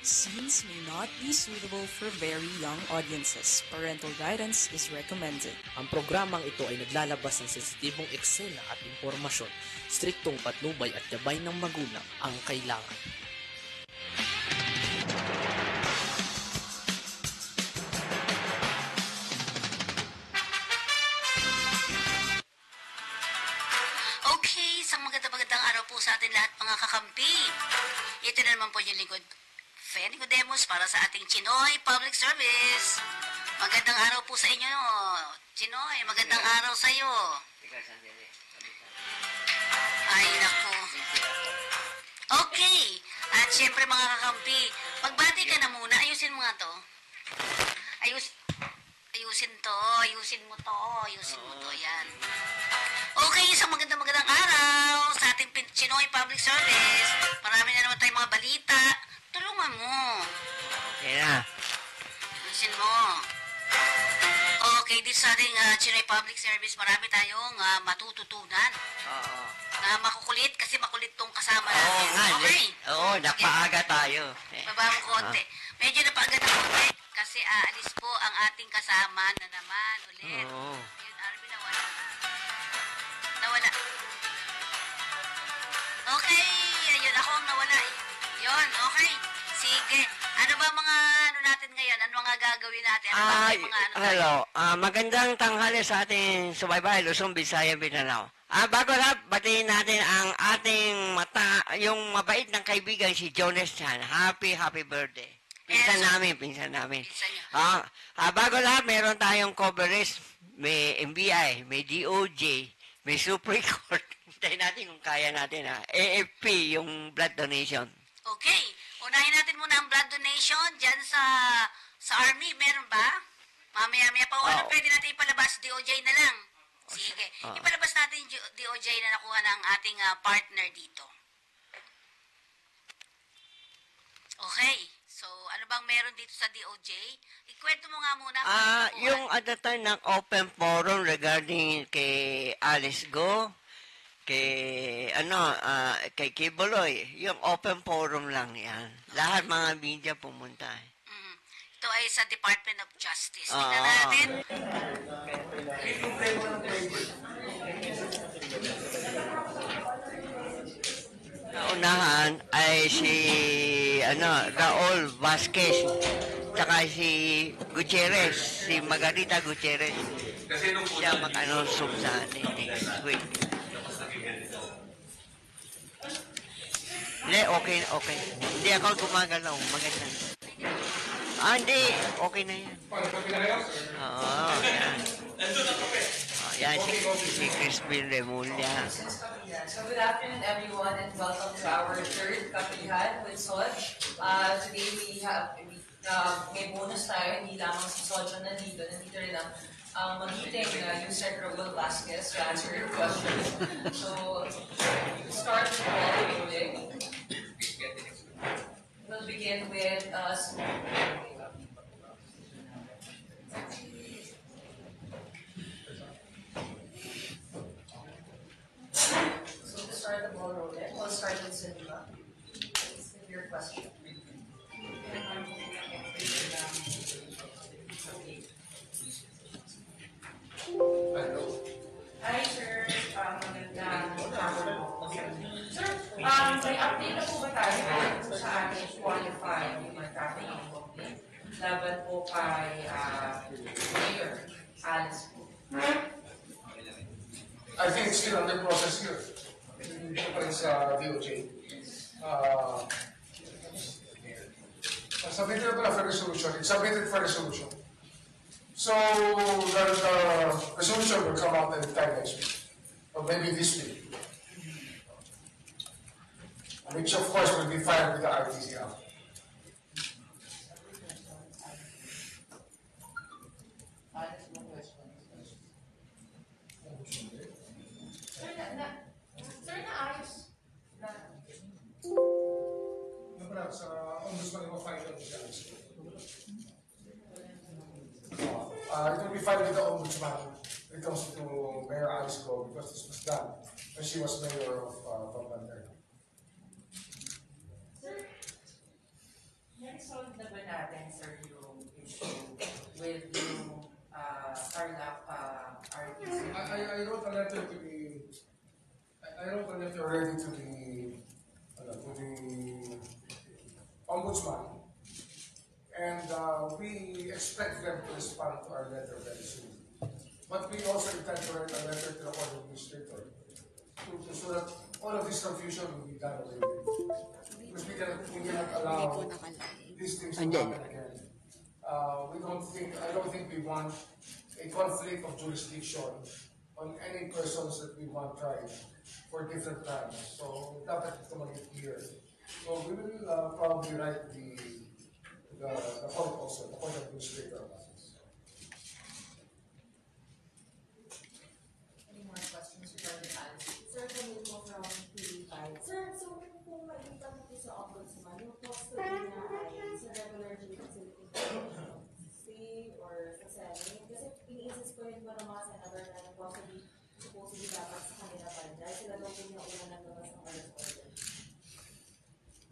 Scenes may not be suitable for very young audiences. Parental guidance is recommended. Ang programang ito ay naglalabas ng sensitibong eksena at impormasyon. Striktong patnubay at gabay ng magulang ang kailangan. Okay, isang magandang araw po sa atin lahat mga kakampi. Ito na naman po yung lingkod Fenico Demos para sa ating Chinoy Public Service. Magandang araw po sa inyo, Chinoy. Magandang araw sa iyo. Ay, naku. Okay. At syempre mga kakampi, magbati ka na muna. Ayusin mo nga to. Ayusin mo to. Yan. Okay, isang magandang araw sa ating Chinoy Public Service. Marami na naman tayong mga balita. Tulungan mo. Okay na. Ayusin mo. Okay, dito sa ating Chinoy Public Service, marami tayong matututunan. Oo. Makukulit kasi makulit tong kasama Oo natin. nga. Okay. Oo, napaaga tayo. Baba mo konti. Medyo napaaga na konti kasi aalis po ang ating kasama na naman ulit. Oo. Yun, Arby, nawala. Okay, ayun, ako ang nawala. Yun, okay. Sige. Ano ba mga natin ngayon? Ano mga gagawin natin? Ano ba mga hello. Magandang tanghali sa ating subaybay, Luzon, Visayas, Mindanao. Bago lahat, batiin natin ang ating yung mabait ng kaibigan, si Jonas Chan. Happy birthday. Pinsan namin. Pinsan nyo. Bago lahat, meron tayong coverage. May NBI, may DOJ, may Supreme Court. Hintayin natin kung kaya natin. AFP, yung blood donation. Okay. Unahin natin muna ang blood donation dyan sa Army. Meron ba? Mamaya pa. Ano pwede natin ipalabas? DOJ na lang. Sige. Ipalabas natin yung DOJ na nakuha ng ating partner dito. Okay. So, ano bang meron dito sa DOJ? Ikwento mo nga muna. Yung at the time ng open forum regarding kay Alice Go, kay Kibuloy, yung open forum lang yan. Lahat mga media pumunta. Ito ay sa Department of Justice. Tingnan natin. Unahan ay si Raul Vasquez, tsaka si Gutierrez, si Margarita Gutierrez. Siya mag-anonsum sa next week. Hindi, okay. Hindi ako gumagalaw. Maganda. Hindi. Okay na yan. Oo, yan. Yan, si Crispin Remulla. So good afternoon, everyone, and welcome to our third Kapilihan with Soj. Today we have may bonus tayo, hindi lamang si Soj ang nandito rin ang mag-meeting user Raul Vasquez to answer your questions. So, start with the meeting. We'll begin with so to start the ball rolling, we'll start with Cinema. Please give your question. Hi, sir. Magandang hapon po. Sir, may update na po ba tayo sa ating qualified human trafficking complaint laban po kay Mayor Alice po? I think it's still under process here. Dito pa rin sa DOJ. Submitted na pala for resolution. It's submitted for resolution. So, the resolution will come out anytime next week. Or maybe this week. Which of course will be filed with the RTC after. Sir, naayos. Sa ombudsman will file it with the RTC. It will be filed with the ombudsman when it comes to Mayor Alice Go because this was done when she was mayor of Pampanga. Sir, so that all of this confusion will be done away with. Because we cannot allow these things to happen again. I don't think we want a conflict of jurisdiction on any persons that we want tried for different times. So dapat ito maging clear. So we will probably write the court also, the court administrator about this. Any more questions regarding Alice? Sir, kami po from TV5. Sir, so kung malitan po sa ombudsman, yung post ko din na ay sa regular duty facility stay or sa Senate. Kasi ini-insist po rin po ng mga senator na supposedly dapat sa kanila pa rin. Dahil sila daw po yung una naglabas ng arrest order.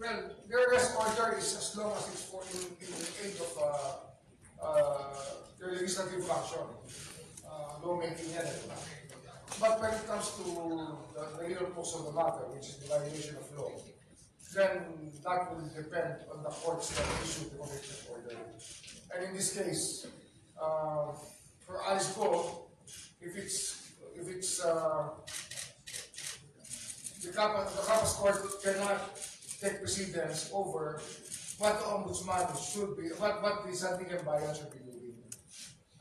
Well, the arrest order is as long as it's for in the age of the legislative function. Lawmaking yan. But when it comes to the real cause of the matter, which is the violation of law, then that will depend on the courts that issue the conviction order. And in this case, for Alice Go, if it's the Capas Court cannot take precedence over what the ombudsman should be, what the Sandigan Bayan should be doing.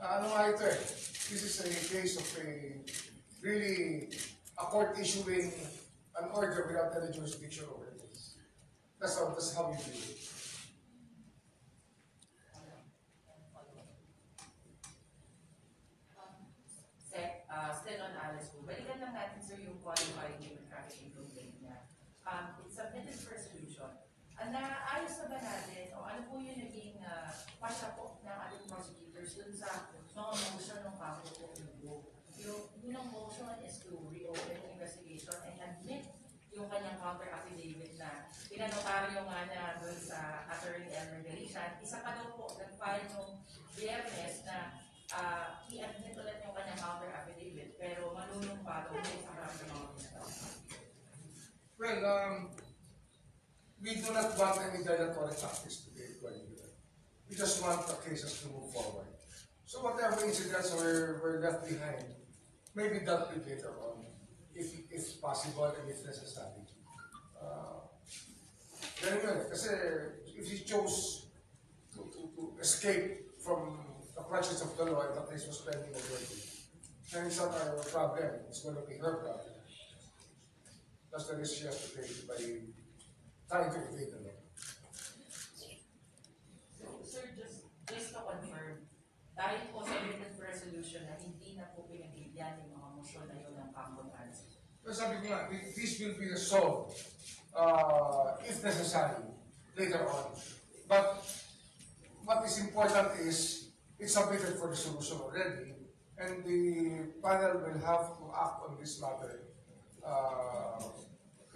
Ano nga ito eh? This is a case of a court issuing an order without any jurisdiction over it. That's how you do it. Still on Alice po. Balikan lang natin, sir, yung qualified human trafficking complaint niya. It's submitted for solution. Naayos na ba natin, o ano po yung naging pasya po ng ating prosecutors dun sa mga motion ng kaso po yung unang motion is to reopen the investigation and admit yung kanyang counter-affidavit na pinanotaryo nga na dun sa Attorney Elmer Galicia. Isa pa daw po, nag-file nung Biyernes na i-admit ulit yung kanyang counter-affidavit pero malunong pa daw sa harap ng mga pinatawag. Well, we do not want any dilatory tactics to be employed here. We just want the cases to move forward. So whatever incidents were left behind may be dealt with later on, if possible and if necessary. Ganun yun. Kasi if he chose to escape from the clutches of the law and the case was pending already, then it's not our problem. It's going to be her problem. That's the risk she has to take by trying to evade the law. So, sir, just to confirm, dahil po sa written resolution na hindi na po pinagigyan yung mga motion na yun ng common answer. Pero sabi ko nga, this will be resolved if necessary later on. But what is important is it's submitted for resolution already, and the panel will have to act on this matter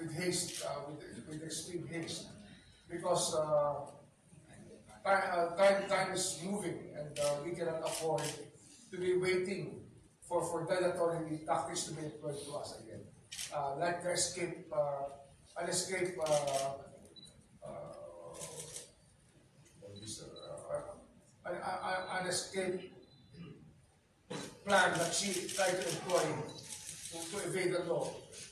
with haste, with extreme haste, because time is moving, and we cannot afford to be waiting for dilatory tactics to be employed to us again. Like an escape plan that she tried to employ to evade the law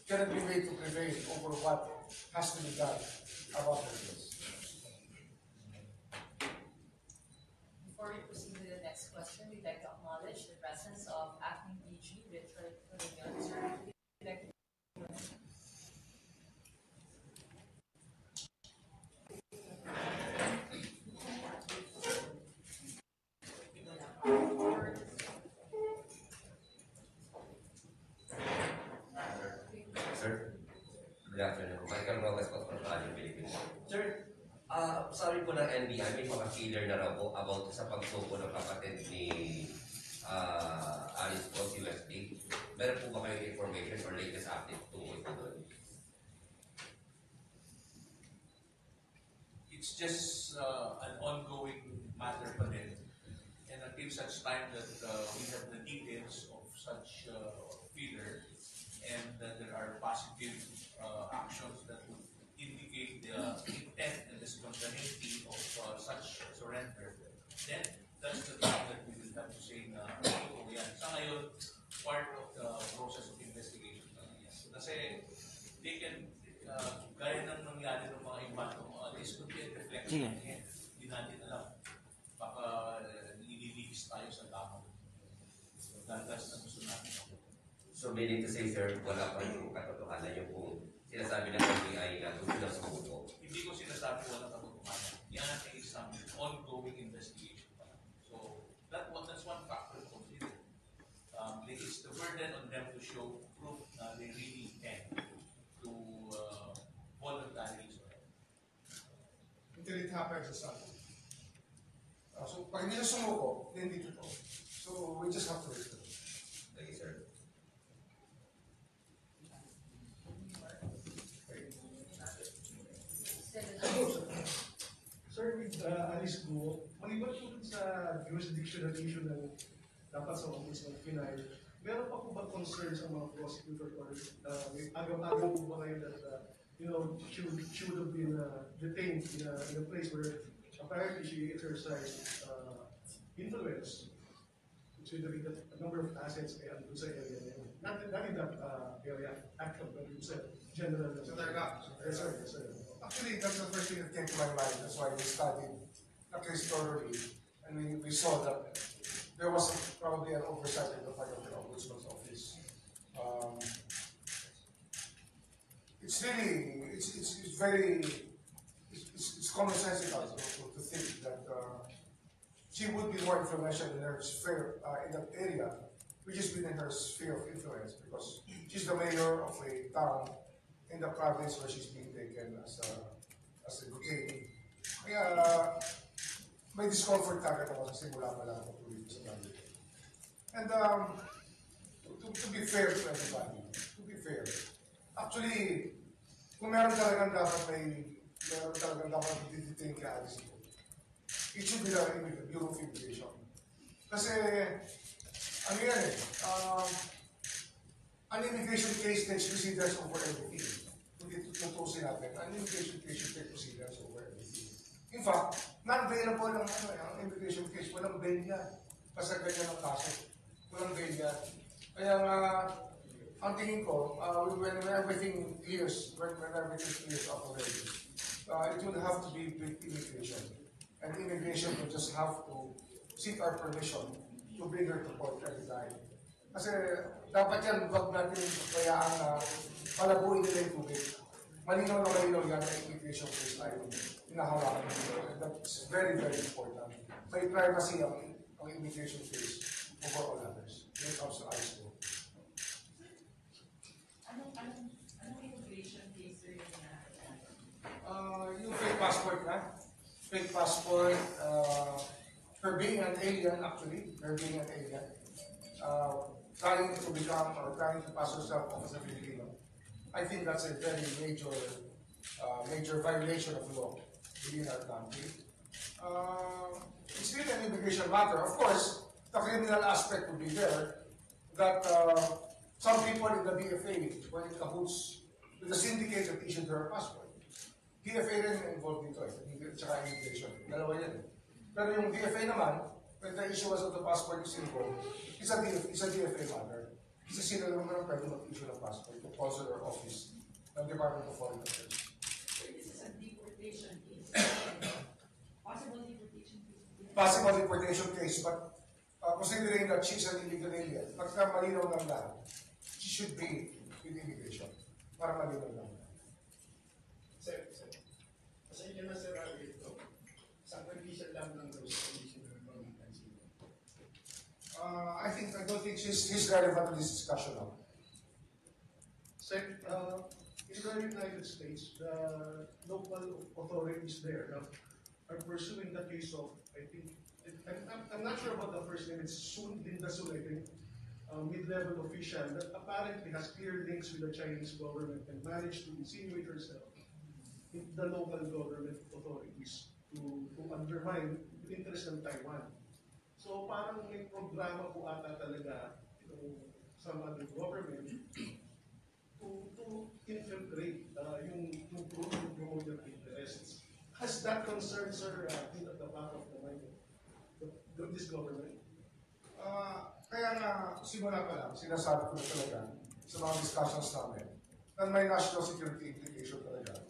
cannot be made to prevail over what has to be done about her case. Before we proceed to the next question, we'd like to acknowledge the presence of Acting DG Richard Correon. Sir, we'd like to Sir, good afternoon. Michael Robles po from Radio Philippines. Sir, sabi po ng NBI, may mga feeler na raw po about sa pagsuko ng kapatid ni Alice po, si Wesley. Meron po ba kayong information or latest update tungkol po doon? It's just an ongoing matter pa din. And until such time that we have the details of such feeler and that there are positive actions that would indicate the intent and the spontaneity of such surrender, then that's the time that we will have to say na ito yan. Sa ngayon, part of the process of investigation. Kasi Sige. Hindi natin alam. Baka nililihis tayo sa tama. So, that's na gusto natin. So meaning to say, sir, wala pa yung katotohanan yung kung sinasabi ng NBI na gusto na sumuko. Hindi ko sinasabi wala katotohanan. Yan ay isang ongoing investigation. So that's one factor to consider. It's the burden on them to show proof na they really can to voluntarily surrender. Until it happens sa atin. So, pag hindi siya sumuko, hindi totoo. So, we just have to wait. Thank you, sir. Sir, with Alice Guo, maliban po dun sa jurisdictional issue na dapat sa office ng Pinay, meron pa po ba concerns ang mga prosecutor or agaw-agaw po ba ngayon that she would have been detained in a place where apparently she exercised influence with a number of assets and dun sa area na yun. Not in that area, actual, but dun sa general. So, talaga? Yes, sir. Yes, sir. Actually, that's the first thing that came to my mind. That's why we studied the case thoroughly. And we saw that there was probably an oversight on the part of the Ombudsman's office. It's really, it's very, it's commonsensical to think that she would be more influential in her sphere, in that area, which is within her sphere of influence, because she's the mayor of a town in the province where she's being taken as a detainee. Kaya may discomfort agad ako sa simula pa lang ako tuloy sa bagay. And to be fair to everybody, actually, kung meron talagang dapat i-detain kay Alice Guo, it should be the Bureau of Immigration. Kasi, ano yan an immigration case takes precedence over everything. Kung tutusin natin, an immigration case should take precedence over everything. In fact, non-bailable ang immigration case. Walang bail yan. Basta ganyan ang kaso. Walang bail yan. Kaya nga, ang tingin ko, when everything clears, when everything clears up already, it will have to be with immigration. And immigration will just have to seek our permission to bring her to court every time. Kasi dapat yan, huwag natin kayaan na palabuin nila yung tubig. Malinaw na malinaw yan na immigration case tayo hinahawakan nila. And that's very, very important. May privacy ang immigration case over all others when it comes to Alice Guo. Anong immigration case rin na? Yung fake passport na. Fake passport, her being an alien actually, trying to become or trying to pass herself off as a Filipino. I think that's a very major violation of law within our country. It's really an immigration matter. Of course, the criminal aspect would be there, that some people in the BFA were in cahoots with the syndicate that issued her passport. BFA rin involved dito tsaka immigration. Dalawa yan. Pero yung BFA naman, when the issuance of the passport is involved, it's a DFA matter. Kasi sila naman ang pwede mag-issue ng passport to consular office ng Department of Foreign Affairs. So this is a deportation case. Possible deportation case. Possible deportation case, but considering that she's an illegal alien, pagka malinaw lang lahat, she should be with immigration. Para malinaw lang. Sir. Kasi yun na sir, ito. Sa condition lang ng those condition ng pamangkansin. I don't think he's relevant to this discussion now. Second, in the United States, the local authorities there are pursuing the case of, I think, I'm not sure about the first name, it's Linda Sun, I think, mid-level official that apparently has clear links with the Chinese government and managed to insinuate herself in the local government authorities to undermine the interest ng Taiwan. So parang may programa po ata talaga itong some other government to infiltrate yung promote their interests. Has that concern, sir, been at the back of the mind of this government? Kaya nga, simula pa lang, sinasabi ko na talaga sa mga discussions namin na may national security implication talaga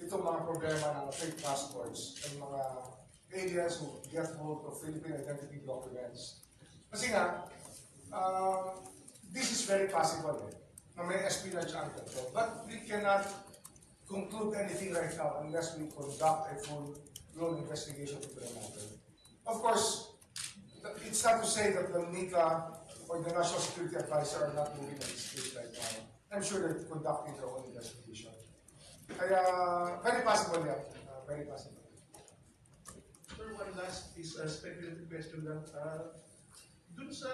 itong mga problema ng fake passports and mga aliens who get hold of Philippine identity documents. Kasi nga, this is very possible na may espionage angle. But we cannot conclude anything right now unless we conduct a full-blown investigation into the matter. Of course, it's not to say that the NICA or the National Security Advisor are not moving at this case right now. I'm sure they're conducting their own investigation. Kaya, very possible yan. Very possible. Sir, one last is a speculative question lang. Dun sa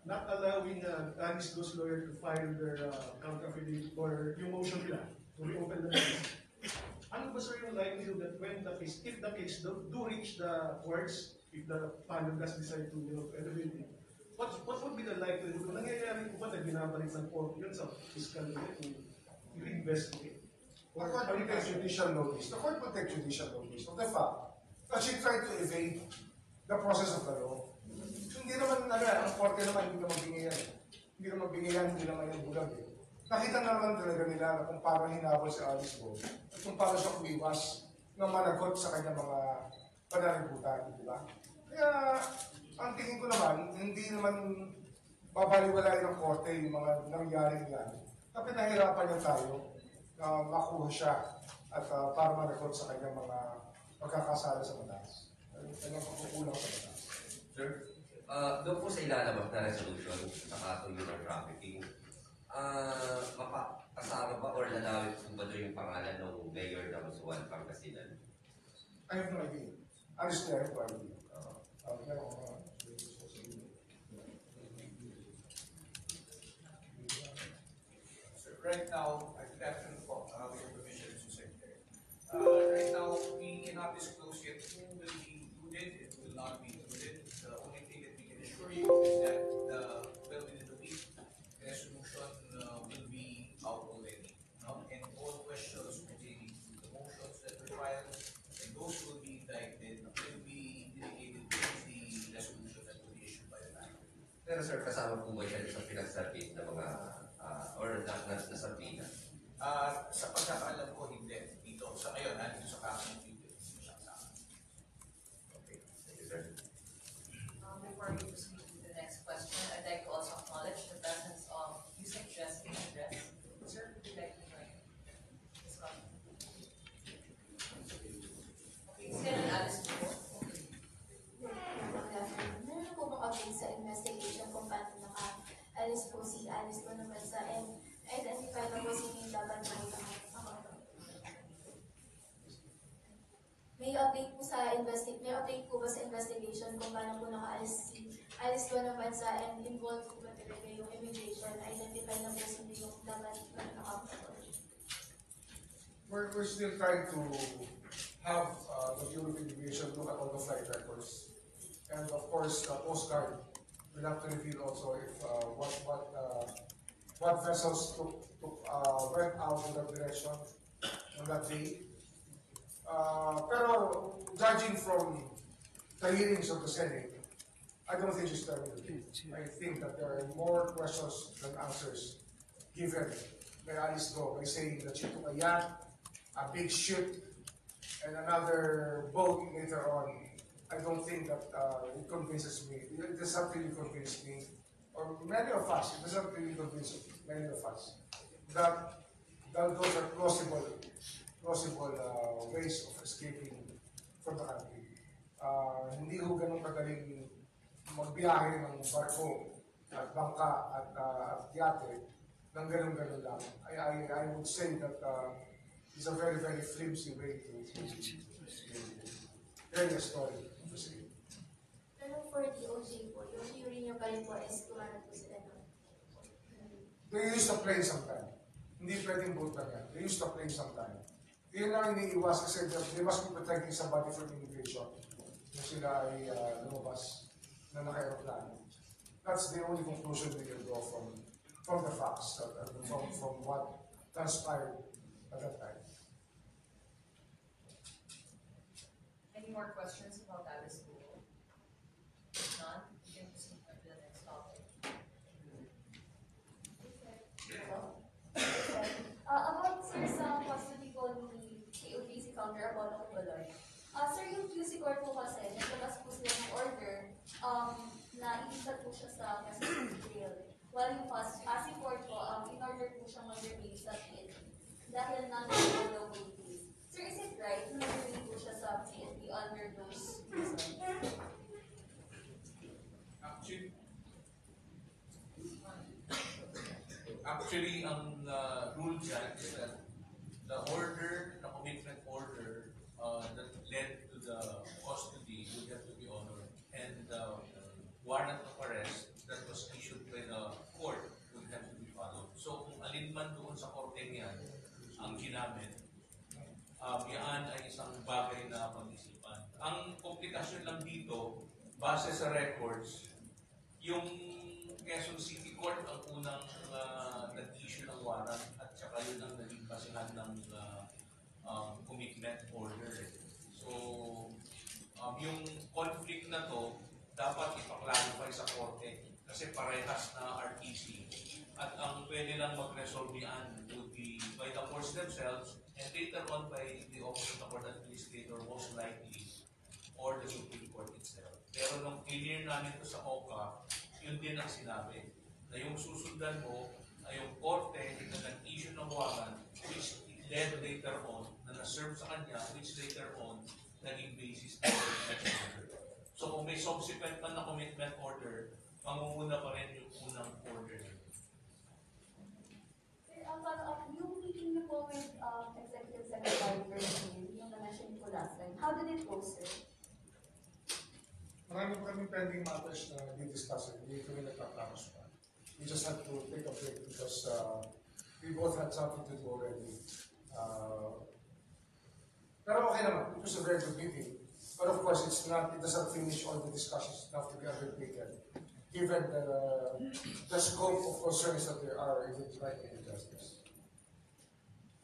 not allowing Alice Go's lawyer to file their counter-affidavit or yung motion nila to reopen the case, ano ba sir yung likelihood that when the case, if the case do reach the courts, if the panel does decide to elevate it, what would be the likelihood kung nangyayari po ba na binabalik ng court yun sa fiscal to investigate? The court will take judicial notice. The court will take judicial notice of the fact that she tried to evade the process of the law. Hindi naman, ang korte naman, hindi naman bingiyan. Hindi naman bingiyan, hindi naman yung bulag. Nakita na naman talaga nila na kung paano hinabol si Alice Go at kung paano siya umiwas na managot sa kanyang mga panalibutan, di ba? Kaya, ang tingin ko naman, hindi naman babaliwalain ng korte yung mga nangyaring yan. Kapit nahirapan niya tayo na makuha siya at para managot sa kanyang mga pagkakasala sa batas. Kanyang pagkukulang sa batas. Sir, doon po sa ilalabas na resolution sa kaso yun ng trafficking, mapakasama ba or lalawit po ba doon yung pangalan ng mayor ng Suwan, Pangasinan? I have no idea. Honestly, I have no idea. So right now, I could have to with your permission, Mr. Secretary. Right now, we cannot disclose yet who will be included and who will not be included. The only thing that we can assure you is that within the week, the resolution will be out already. And all questions pertaining to the motions that were filed, and those will be indicted, will be dedicated to the resolution that will be issued by the bank. Pero sir, kasama po ba siya sa pinag-submit na mga, or nasabina? Sa pagkakaalam ko, hindi. Dito, sa ngayon, dito sa kaso ng video, hindi siya kasama. Okay, thank you sir. Before we proceed to the next question, I'd like to also acknowledge the presence of Yusek Dress in address. Sir, would you like to join this comment? Okay, Senator Alice po. Meron po bang update sa investigation kung paano naka-alis po si Alice po naman sa and identify na po sino yung dapat na account? May update po ba sa investigation kung paano po naka-alis si Alice po ng bansa and involved po ba talaga yung immigration? Identify na po sino yung dapat na account? We're still trying to have the Bureau of Immigration look at all the flight records. And of course, the Coast Guard will have to reveal also if what vessels went out in that direction on that day. Pero judging from the hearings of the Senate, I don't think she's telling the truth. I think that there are more questions than answers given by Alice Go by saying that she took a yacht, a big ship, and another boat later on. I don't think that it convinces me. It does not really convince me, or many of us, it does not really convince many of us that those are plausible ways of escaping from the country. Hindi ho ganun kagaling magbiyahe ng barko at bangka at yate ng ganun-ganun lang. I would say that it's a very, very flimsy way to tell a story. Pero for DOJ po, yung theory niyo pa rin po is kumana po sila ng... They used to play sometime. Hindi pwedeng boat lang yan. They used to play sometime. Yun lang iniiwas kasi they must be protecting somebody from immigration kung sila ay lumabas na naka-aeroplano. That's the only conclusion we can draw from the facts, from what transpired at that time. Any more questions about Alice Go? None? We can proceed to the next topic. About sir sa custody po Law Tubuloy. Sir, yung QC Court po kasi, naglabas po sila ng order na ilipat po siya sa Quezon Jail. While yung PASI Court po, in order po siyang mag-release sa PNP dahil non-available case. Sir, is it right na mag-release po siya sa PNP under those reasons? Actually, ang rule dyan is that the order, the commitment order that led to the custody would have to be honored. And the warrant of arrest that was issued by the court would have to be followed. So kung alin man doon sa korte niyan ang ginamit, yan ay isang bagay na pag-isipan. Ang komplikasyon lang dito, base sa records, yung Quezon City Court ang unang nag-issue ng warrant at saka yun ang naging basihan ng commitment order. So, yung conflict na to, dapat ipaklarify sa korte kasi parehas na RTC. At ang pwede lang mag-resolve yan would be by the courts themselves and later on by the Office of the Court Administrator most likely or the Supreme Court itself. Pero nung clear namin ito sa OCA, yun din ang sinabi na yung susundan mo ay yung korte na nag-issue ng warrant which led later on na na-serve sa kanya which later on naging basis ng commitment order. So kung may subsequent man na commitment order, mangunguna pa rin yung unang order. Sir, ang follow-up, yung meeting niyo po with Executive Secretary Bernstein, yung na-mention po last time, how did it go, sir? Marami kami pending matters na di-discuss. Hindi kami nagtatapos pa. We just had to take a break because we both had something to do already. Pero okay naman. It was a very good meeting. But of course, it doesn't finish all the discussions that have to be undertaken, given the scope of concerns that there are in the Department of Justice.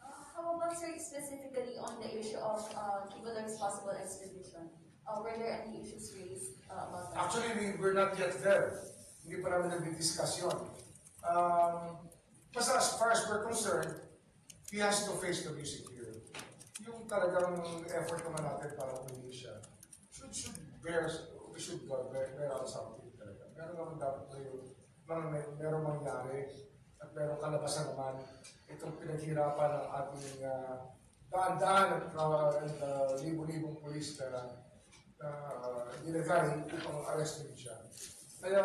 How about, sir, specifically on the issue of Tubuloy's possible extradition? Were there any issues raised about that? Actually, we're not yet there. Hindi pa namin nag-discuss yun. Basta as far as we're concerned, he has to face the music here. Yung talagang effort naman natin para umili siya, should bear out something talaga. Meron naman dapat na yun, meron mangyari, at meron kalabasan naman itong pinaghirapan ng ating daan-daan at libo-libong pulis na nilagay upang arrestin siya. Kaya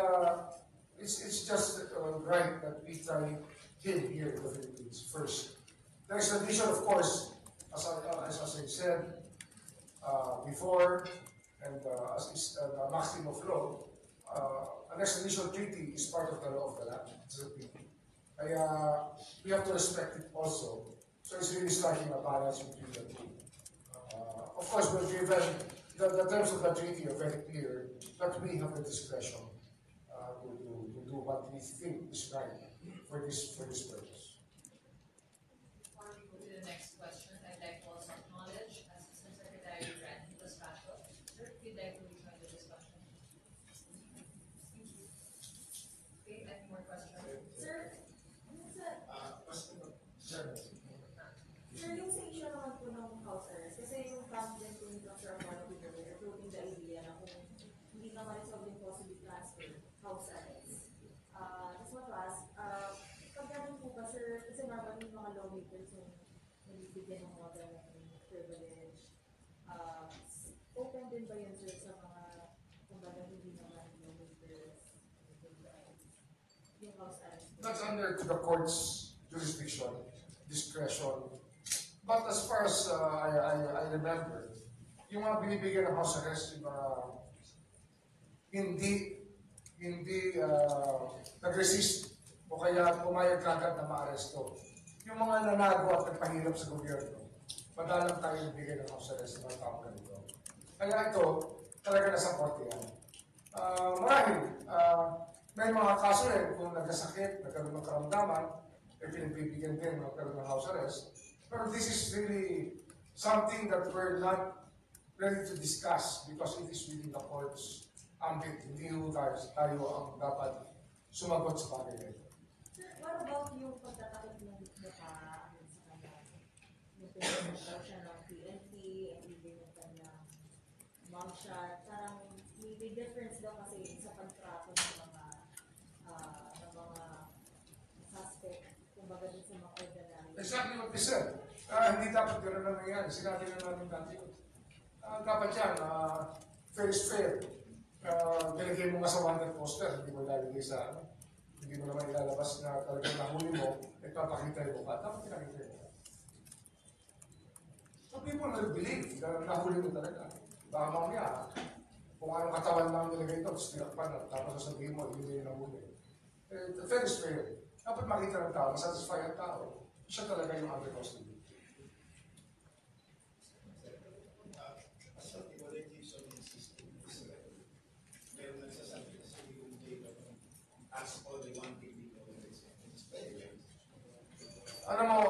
it's just right that we try him here in the Philippines first. The extradition, of course, as I said before, and as is the maximum of law, an extradition treaty is part of the law of the land. It's a treaty. Kaya we have to respect it also. So it's really striking a balance between the two. Of course, we're given the terms of the treaty are very clear that we have the discretion to do what we think is right for this purpose. Before we go to the next question, I'd like to also acknowledge Assistant Secretary Randy Pastrato. Sir, if you'd like to rejoin the discussion. Thank you. Okay, any more questions? Sir, yung sa issue naman po ng house arrest, kasi yung president po ni Dr. Amaro Pimentel floating the idea na kung hindi na ma-resolve yung possible transfer house arrest. Just want to ask, pag ganun po ba, sir, kasi normally yung mga lawmakers yung nabibigyan ng mga ganun privilege, open din ba yun, sir, sa mga kumbaga hindi naman lawmakers yung house arrest? That's under the court's jurisdiction, discretion. But as far as I remember, yung mga binibigyan ng house arrest, yung mga hindi nag-resist o kaya pumayag kagad na ma-aresto. Yung mga nanago at nagpahirap sa gobyerno, madalang tayo bigyan ng house arrest ng mga tao ganito. Kaya ito, talaga nasa korte yan. Marahil, may mga kaso rin kung nagkasakit, nagkaroon ng karamdaman, ay pinagbibigyan din magkaroon ng house arrest. But this is really something that we're not ready to discuss because it is within the court's ambit. Hindi tayo ang dapat sumagot sa bagay na ito. Sir, what about yung pagtatakot ng mukha sa kanya? Yung pinag-daw siya ng PNP and siya, parang may difference daw kasi sa pagtrato ng mga suspect, kumbaga din sa mga ordinary. Exactly what they said. Hindi dapat gano'n na nangyayari. Sinabi na namin dati yun. Dapat yan, fair is fair. Nilagay mo nga sa wanted poster, hindi mo ilalagay sa hindi mo naman ilalabas na talagang nahuli mo, ipapakita yung mukha. Dapat pinakita yung mukha. So people will believe na nahuli mo talaga. Baka mamaya, kung anong katawan lang nilagay ito, tinakpan, tapos sasabihin mo, hindi yung nahuli. Fair is fair. Dapat makita ng tao, masatisfy ang tao. Siya talaga yung under custody. Alam mo,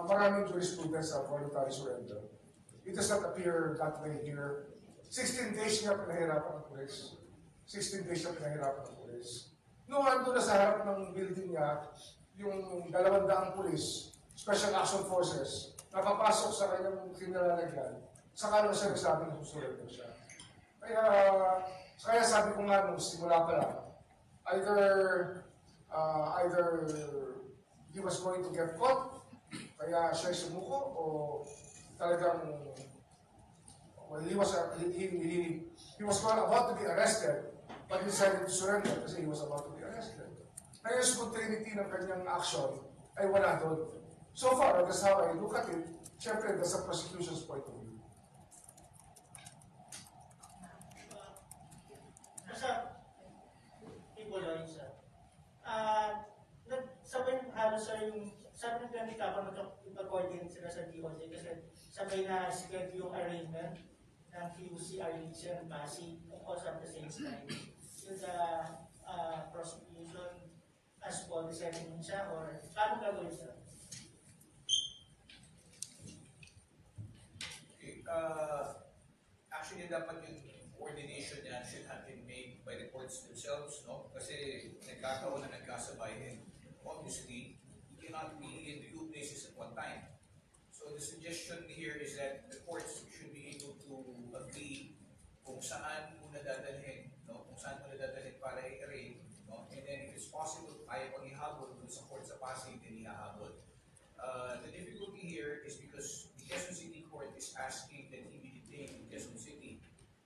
maraming jurisprudence sa voluntary surrender. It does not appear that way here. 16 days niya pinahirapan ng pulis. 16 days niya pinahirapan ng pulis. Noong ando na sa harap ng building niya, yung 200 pulis, Special Action Forces, napapasok sa kanyang kinalalagyan, saka lang siya nagsabi na susurrender siya. Kaya sabi ko nga nung simula pa lang, either he was going to get caught, kaya siya sumuko, o talagang well, he was about to be arrested, but he decided to surrender kasi he was about to be arrested. Kaya yung spontaneity ng kanyang action ay wala doon. So far, that's how I look at it. Siyempre, that's the prosecution's point of view. Sabay halos sir yung sabi ng Penti Kappa magkapag-coordinate sila sa DOJ kasi sabay na schedule yung arraignment ng QC, RHC, and Pasig also at the same time. Yung prosecution as well, deciding siya or paano gagawin siya? Okay, actually dapat yung coordination niya should have been made by the courts themselves, no? Kasi nagkakaroon na nagkasabay. Obviously, you cannot be in two places at one time. So the suggestion here is that the courts should be able to agree kung saan muna dadalhin, no? Kung saan muna dadalhin para i-arraign, no? And then if it's possible, ayaw pang ihabol dun sa court sa Pasig, then ihahabol. The difficulty here is because the Quezon City Court is asking that he be detained in Quezon City.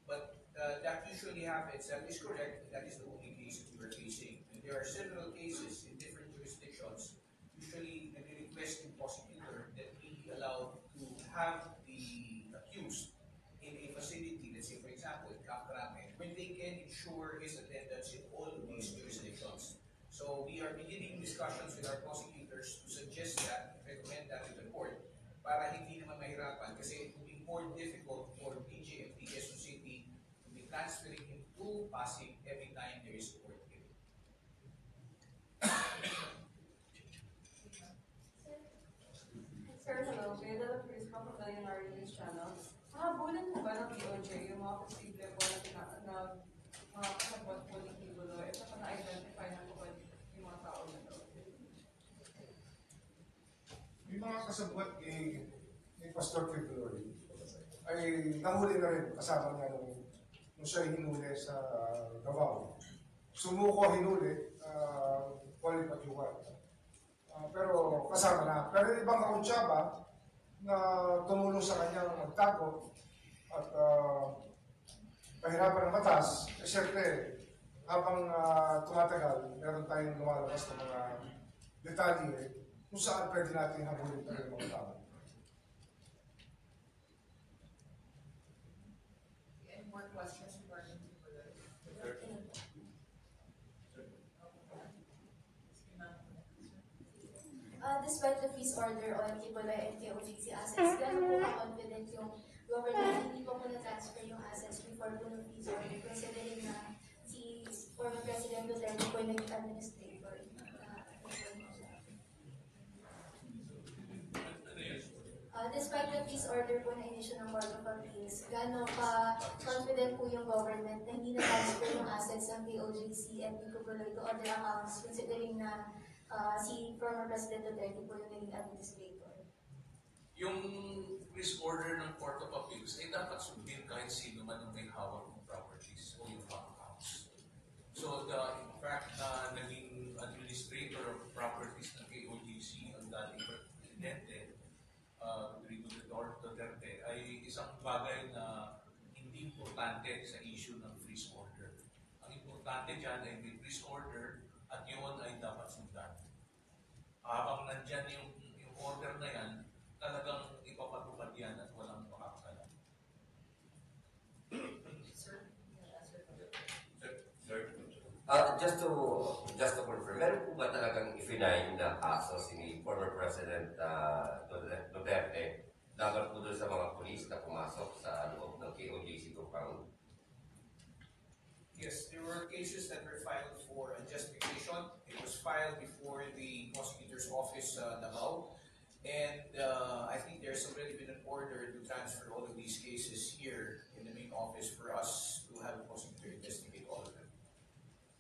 But that usually happens, that is correct, that is the only case that we are facing. And there are several cases in different jurisdictions, usually the request in prosecutor that we be allowed to have the accused in a facility, let's say for example, in Camp Crame, when they can ensure his attendance in all of these jurisdictions. So we are beginning discussions with our prosecutors to suggest that, recommend that to the court, para hindi naman mahirapan kasi it will be more difficult for PJFT Quezon City to be transferring him to Pasig every time there is a court hearing. Sir, hello. Kaya dala Chris pa po tayo ng our news channel. Mahabulan po ba ng DOJ yung mga posible po na mga kasabot po ni Kibulo at saka na-identify na po ba yung mga tao na daw? Yung mga kasabot ni Pastor Kibulo ay nahuli na rin kasama niya nung siya hinuli sa Davao. Sumuko hinuli, Pauline Patuan. Pero kasama na. Pero yung ibang kauntsaba na tumulong sa kanya magtago at pahirapan ng batas, siyempre, habang tumatagal, meron tayong lumalabas ng mga detalye kung saan pwede natin habulin pa rin mga tao. Any more questions regarding Despite the freeze order on Kibuloy and KOJC assets, gano'n po ka-confident yung government hindi po na-transfer yung assets before po ng freeze order considering na si former President Duterte po yung naging administrator. Despite the freeze order po na issue ng Court of Appeals, gano'n ka-confident po yung government na hindi na-transfer yung assets ng KOJC and Kibuloy to other accounts considering na si former President Duterte po yung naging administrator. Yung freeze order ng Court of Appeals ay dapat sundin kahit sino man ang may hawak ng importante sa issue ng freeze order. Ang importante dyan ay may freeze order at yun ay dapat sundan. Habang nandyan yung order na yan, talagang ipapatupad yan at walang makakasala. Sir, just to confirm, meron po ba talagang ifinay na kaso si former President Duterte laban po doon sa mga pulis na pumasok sa loob ng KOJC compound? Yes, there were cases that were filed for justification. It was filed before the prosecutor's office, Davao. And I think there's already been an order to transfer all of these cases here in the main office for us to have a prosecutor investigate all of them.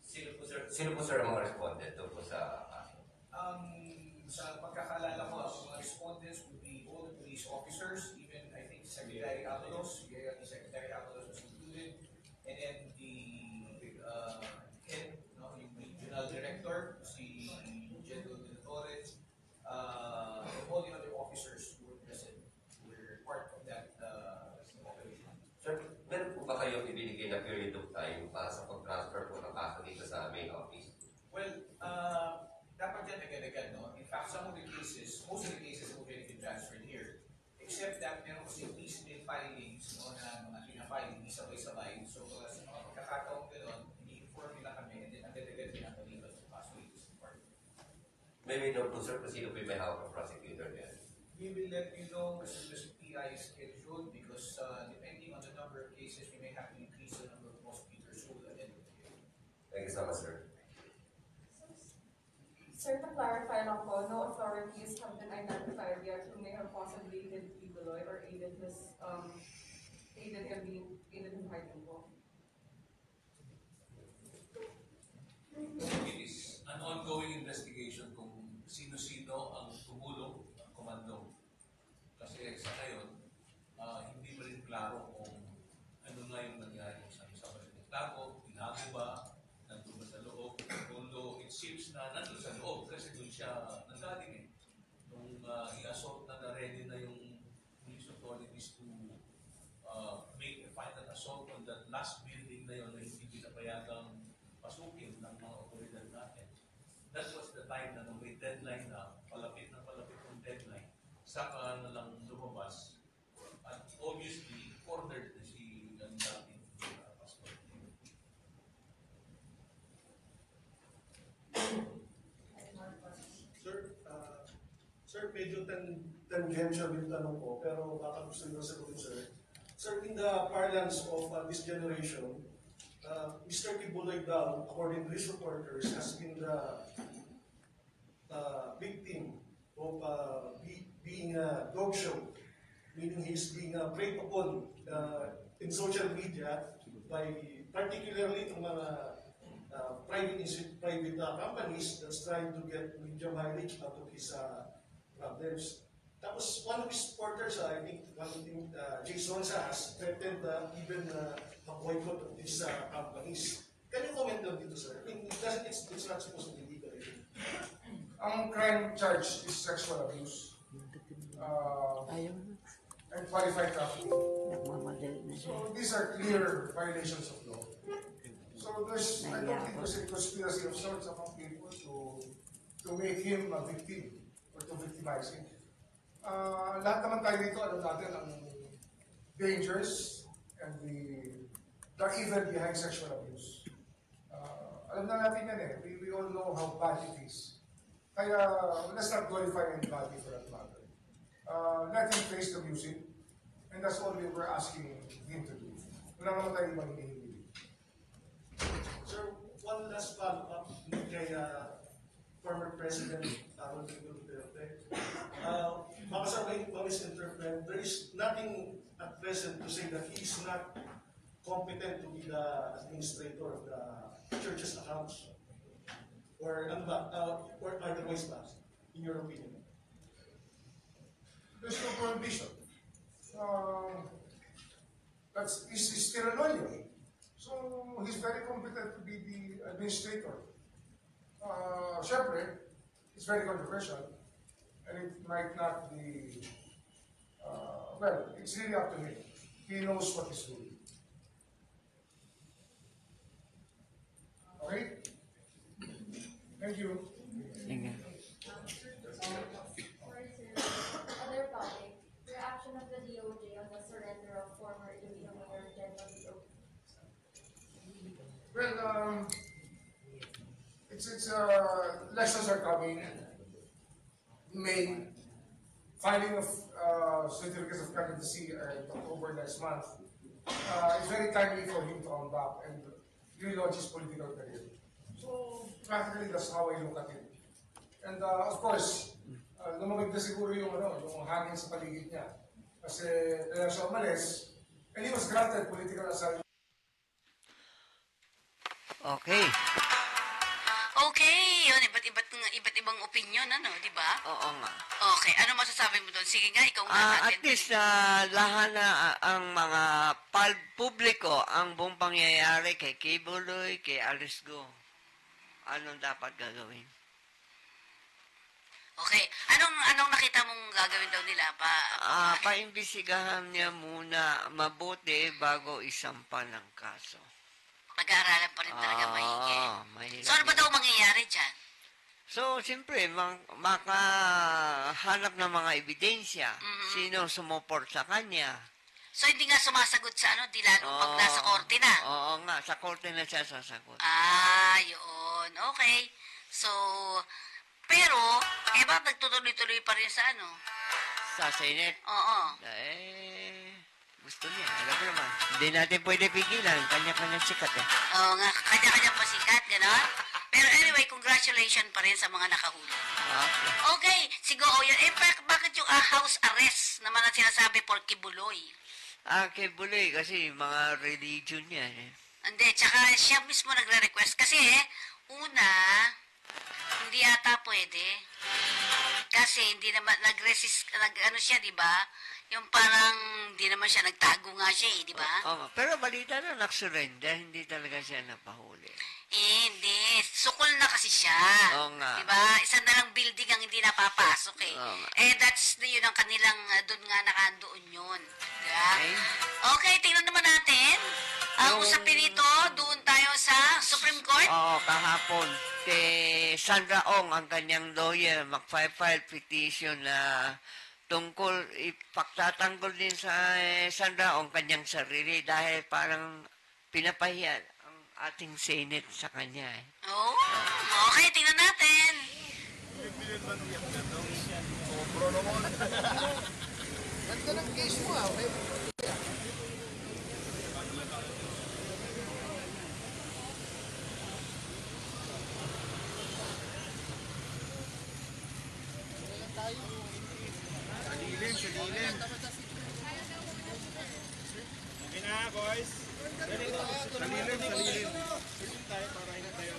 Sino po sir ang mga respondent doon po sa kaso? Sa pagkakalala ko, ang mga respondents would be all the police officers, even I think Secretary Avalos, Secretary Avalos was included, and then the head, yung regional director, si General Minatore, and all the other officers who were present were part of that operation. Sir, meron po ba kayong ibinigay na period of time para sa pag-transfer po ng kaso dito sa main office? Well, dapat yan agad-agad, no? In fact, some of the cases, most of the cases have already been transferred here. Except that meron kasi piecemeal filings, no, na mga pinafiling, hindi sabay-sabay. So, sa mga pagkakataong gano'n, ini-inform nila kami, and then agad-agad pinapalipat sa kaso dito sa department. Maybe no po sir, kung sino po may hawak ng prosecutor niya. We will let you know as soon as PI is scheduled because depending on the number of cases, we may have to increase the number of prosecutors who will attend. Thank you so much, sir. Sir, to clarify lang po, no authorities have been identified yet who may have possibly aided Kibuloy or aided him hiding po. It is an ongoing investigation kung sino-sino ang tumulong ng komando. Kasi sa ngayon, hindi pa rin klaro kung ano nga yung nangyari sa Tago, tinago ba, nandun ba sa loob. Although it seems na nandun sa loob kasi doon siya nanggaling eh. Nung i-assault na ready na yung police authorities to make a final assault on that last building na yun na hindi pinapayagang pasukin ng mga otoridad natin. That was the time na nung may deadline na palapit ng deadline, saka na lang lumabas. At obviously, ordered na si ang dating pastor. Sir, medyo tangential yung tanong ko, pero baka gusto nyo sagutin, sir. Sir, in the parlance of this generation, Mr. Kibuloy daw, according to his reporters, has been the victim of being a dog show, meaning he's being preyed upon in social media by particularly itong mga private companies that's trying to get media mileage out of his problems. Tapos one of his supporters, I think, Jason has threatened even a boycott of these companies. Can you comment on dito, sir? I mean, it's not supposed to be legal. Ang crime charge is sexual abuse and qualified trafficking. So these are clear violations of law. So I don't think there's a conspiracy of sorts among people to make him a victim or to victimize him. Lahat naman tayo dito, alam natin ang dangers and the evil behind sexual abuse. Alam na natin yan eh. We all know how bad it is. Kaya let's not glorify anybody for that matter. Let him face the music, and that's all we were asking him to do. Wala naman tayo ibang hinihingi. Sir, one last follow-up kay former President Rodrigo Duterte. Baka sa may misinterpret, there is nothing at present to say that he is not competent to be the administrator of the church's accounts. Or ano ba? Or otherwise ba, in your opinion? There's no prohibition. He's still a lawyer. So he's very competent to be the administrator. Siyempre, it's very controversial. And it might not be, well, it's really up to him. He knows what he's doing. Thank you. Sige. Other topic, reaction of the DOJ on the surrender of former Iloilo Mayor General Leo. Well, it's lessons are coming. May filing of certificates of candidacy in October next month. It's very timely for him to come back and relaunch his political career. So practically that's how I look at it. And of course, lumamig na siguro yung hangin sa paligid niya. Kasi kaya siya umalis, and he was granted political asylum. Okay. Okay, yun, iba't ibang opinion, ano, di ba? Oo nga. Okay, ano masasabi mo doon? Sige nga, ikaw nga natin. At least lahat na ang mga publiko ang buong pangyayari kay Kibuloy, kay Alice Go. Anong dapat gagawin? Okay, anong nakita mong gagawin daw nila? Paimbisigahan niya muna mabuti bago isampa ng kaso. Pag-aaralan pa rin talaga maigi. Mahirap. So ano ba daw mangyayari dyan? So, siyempre, makahanap ng mga ebidensya. Sino sumuport sa kanya. So hindi nga sumasagot sa di lalo pag nasa korte na? Oo nga, sa korte na siya sasagot. Yun. Okay. So, pero, ba't nagtutuloy-tuloy pa rin sa Sa Senate? Oo. Gusto niya. Alam mo naman. Hindi natin pwede pigilan. Kanya-kanya sikat Oo nga, kanya-kanya pasikat, gano'n? Pero anyway, congratulations pa rin sa mga nakahuli. Okay, siguro yun. Bakit yung house arrest naman ang sinasabi for Kibuloy? Kibuloy kasi mga religion niya Hindi, tsaka siya mismo nagre-request. Kasi, una, hindi yata pwede. Kasi hindi naman nag-resist, siya, di ba? Yung parang hindi naman siya nagtago nga siya, di ba? Pero balita na nag-surrender, hindi talaga siya napahuli. Hindi. Sukol na kasi siya. Oo nga. Diba? Isa na lang building ang hindi napapasok that's yun ang kanilang, doon nga nakandoon yun. Diba? Okay, tingnan naman natin. Ang usapin nito, doon tayo sa Supreme Court. Kahapon. Kay Sandra Ong, ang kanyang lawyer, mag-file petition na tungkol, ipagtatanggol din sa Sandra Ong kanyang sarili dahil parang pinapahiyan ang ating Senate sa kanya. Okay, tingnan natin. Ganda ng case mo okay? Salilim. Okay na, boys. Salilim. Tayo para hindi tayo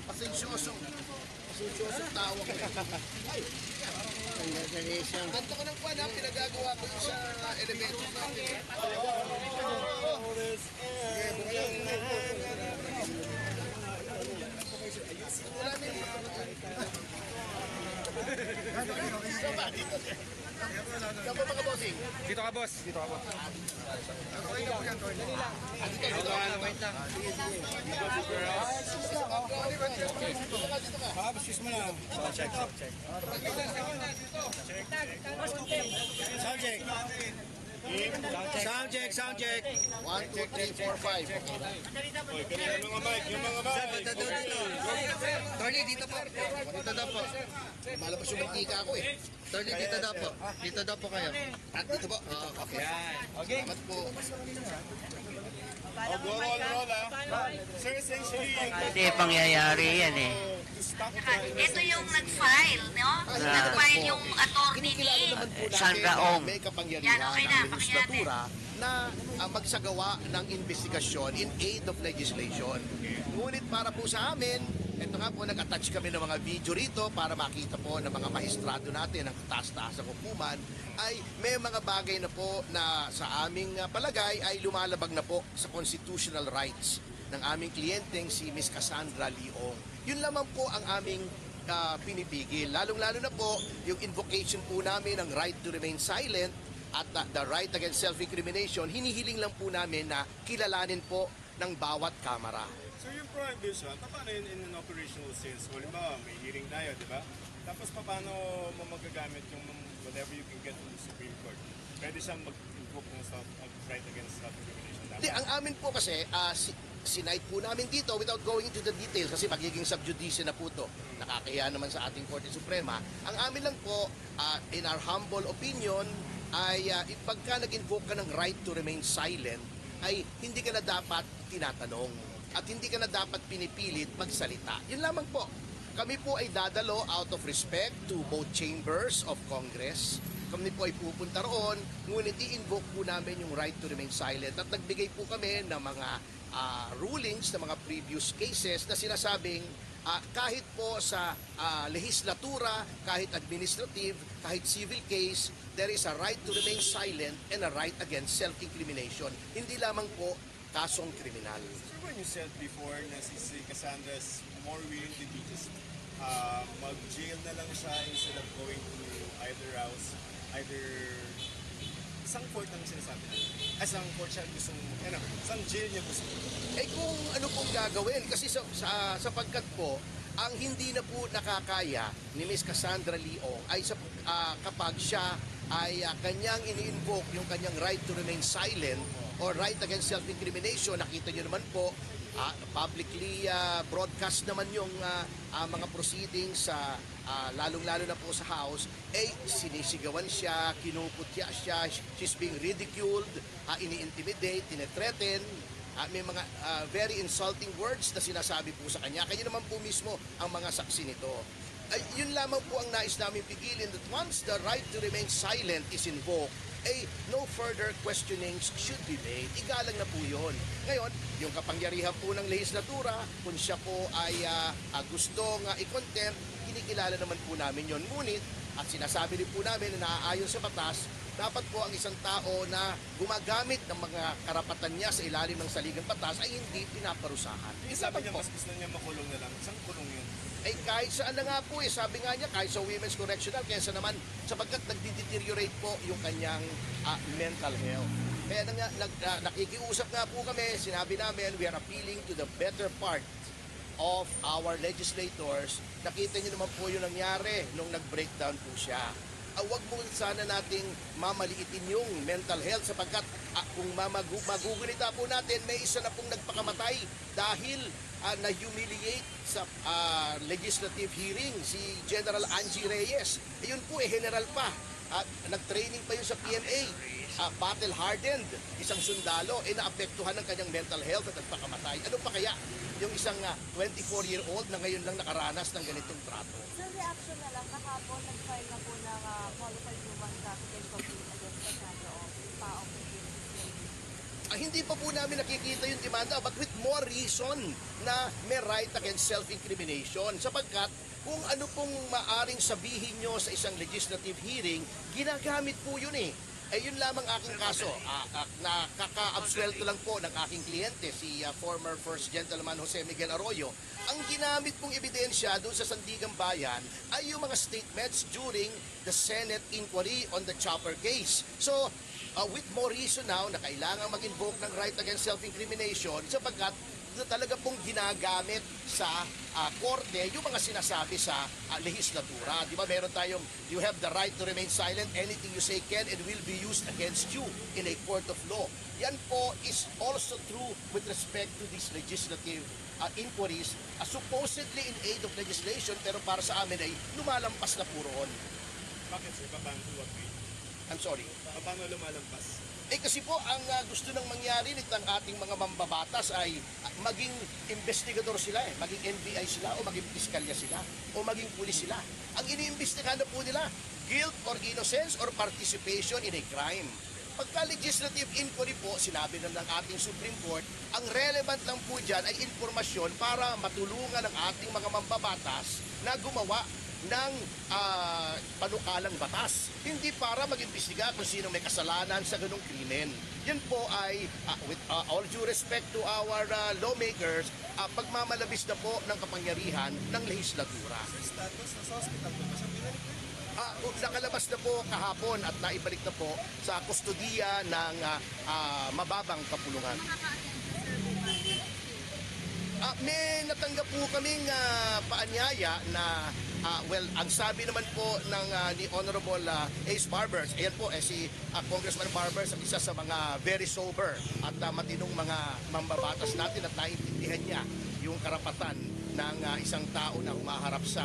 Pasensyoso tawa ko. Kanta ko ng kwan pinagagawa ko sa elementary natin. Dito ka, boss. Excuse mo na. Check. Sound check. 1, 2, 3, 4, 5. Yung mga mic. Attorney, dito po. Dito daw po. Malabas yung mantika ako Attorney, dito daw po. Dito daw po kayo. Dito po. Okay. Salamat po. Roll. Sir, essentially, Hindi pangyayari yan Ito yung nag-file, no? Nag-file yung attorney ni Sandra Ong. May kapangyarihan ng legislatura na magsagawa ng investigasyon in aid of legislation. Ngunit para po sa amin, ito nga po, nag-attach kami ng mga video rito para makita po ng mga maestrado natin, ang taas-taas ng hukuman, ay may mga bagay na po na sa aming palagay ay lumalabag na po sa constitutional rights ng aming kliyenteng si Ms. Cassandra Leong. Yun lamang po ang aming pinipigil. Lalong-lalo na po yung invocation po namin ng right to remain silent at the right against self-incrimination, hinihiling lang po namin na kilalanin po ng bawat kamara. So yung prohibition, paano yun in an operational sense? Halimbawa, may hearing tayo, di ba? Tapos paano mo magagamit yung whatever you can get from the Supreme Court? Pwede siyang mag-invoke ng right against self-incrimination. Hindi, ang amin po kasi, sinight po namin dito without going into the details kasi magiging subjudice na po to. Nakakahiya naman sa ating Korte Suprema. Ang amin lang po, in our humble opinion, ay pagka nag-invoke ka ng right to remain silent, ay hindi ka na dapat tinatanong at hindi ka na dapat pinipilit magsalita. Yun lamang po. Kami po ay dadalo out of respect to both chambers of Congress. Kami po ay pupunta roon, ngunit i-invoke po namin yung right to remain silent at nagbigay po kami ng mga rulings ng mga previous cases na sinasabing kahit po sa lehislatura, kahit administrative, kahit civil case, there is a right to remain silent and a right against self-incrimination. Hindi lamang po kasong kriminal. So when you said before na si Cassandra's more willing to be just mag-jail na lang siya instead of going to either house, either isang court ang sinasabi natin. Isang court siya gusto isang jail niya gusto. Kung ano pong gagawin, kasi sapagkat po, ang hindi na po nakakaya ni Ms. Cassandra Leong ay kapag siya ay kanyang ini-invoke yung kanyang right to remain silent or right against self-incrimination. Nakita nyo naman po, publicly broadcast naman yung mga proceedings lalong-lalo na po sa House, sinisigawan siya, kinukutya siya, she's being ridiculed, ini-intimidate, tinethreaten, may mga very insulting words na sinasabi po sa kanya. Kanya naman po mismo ang mga saksi nito. Yun lamang po ang nais namin pigilin, that once the right to remain silent is invoked, no further questionings should be made. Igalang na po yun. Ngayon, yung kapangyarihan po ng lehislatura, kung siya po ay gustong i-contempt, kinikilala naman po namin yun. Ngunit, at sinasabi din po namin na naaayon sa batas, dapat po ang isang tao na gumagamit ng mga karapatan niya sa ilalim ng saligang batas ay hindi pinaparusahan. Sabi niya, mas gusto niya makulong na lang. Isang kulong yun. Kahit saan na nga po, sabi nga niya, kahit sa Women's Correctional, kaysa naman sapagkat nagdi-deteriorate po yung kanyang mental health. Kaya nakikiusap nga po kami, sinabi namin, we are appealing to the better part of our legislators. Nakita niyo naman po yung nangyari nung nag-breakdown po siya. Huwag mo sana nating mamaliitin yung mental health sapagkat kung magugunita po natin, may isa na pong nagpakamatay dahil na-humiliate sa legislative hearing si General Angie Reyes. Ayun po, general pa. Nag-training pa yun sa PMA. Battle-hardened, isang sundalo, naapektuhan ng kanyang mental health at nagpakamatay. Ano pa kaya yung isang 24-year-old na ngayon lang nakaranas ng ganitong trato? Sir, reaction na lang, kahapon nag-file na po ng qualified human capital complaint against Cassandra of taong hindi pa po namin nakikita yung demanda, but with more reason na may right against self-incrimination sapagkat kung ano pong maaring sabihin nyo sa isang legislative hearing, ginagamit po yun yun lamang aking kaso. Nakaka-absuelto lang po ng aking kliyente, si former First Gentleman Jose Miguel Arroyo. Ang ginamit pong ebidensya doon sa Sandigang Bayan ay yung mga statements during the Senate inquiry on the Chopper case. So, with more reason now na kailangan mag-invoke ng right against self-incrimination sapagkat talaga pong ginagamit sa korte yung mga sinasabi sa lehislatura. Di ba meron tayong, you have the right to remain silent, anything you say can and will be used against you in a court of law. Yan po is also true with respect to these legislative inquiries, supposedly in aid of legislation, pero para sa amin ay lumalampas na po roon. Bakit sir? Paano agree? I'm sorry? Paano lumalampas? Kasi po, ang gusto nang mangyari nitong ating mga mambabatas ay maging investigador sila maging NBI sila o maging piskalya sila o maging pulis sila. Ang iniimbestigahan na po nila, guilt or innocence or participation in a crime. Pagka legislative inquiry po, sinabi na ng ating Supreme Court, ang relevant lang po dyan ay informasyon para matulungan ang ating mga mambabatas na gumawa ng panukalang batas. Hindi para mag-imbestiga kung sino may kasalanan sa ganung krimen. Yan po ay, with all due respect to our lawmakers, pagmamalabis na po ng kapangyarihan ng lehislatura. Status na sa hospital po ba siya binalik po? Nakalabas na po kahapon at naibalik na po sa kustodiya ng mababang kapulungan. May natanggap po kaming paanyaya na ang sabi naman po ng ni Honorable Ace Barbers, ayan po, si Congressman Barbers, ang isa sa mga very sober at matinong mga mambabatas natin at naiintindihan niya yung karapatan ng isang tao na humaharap sa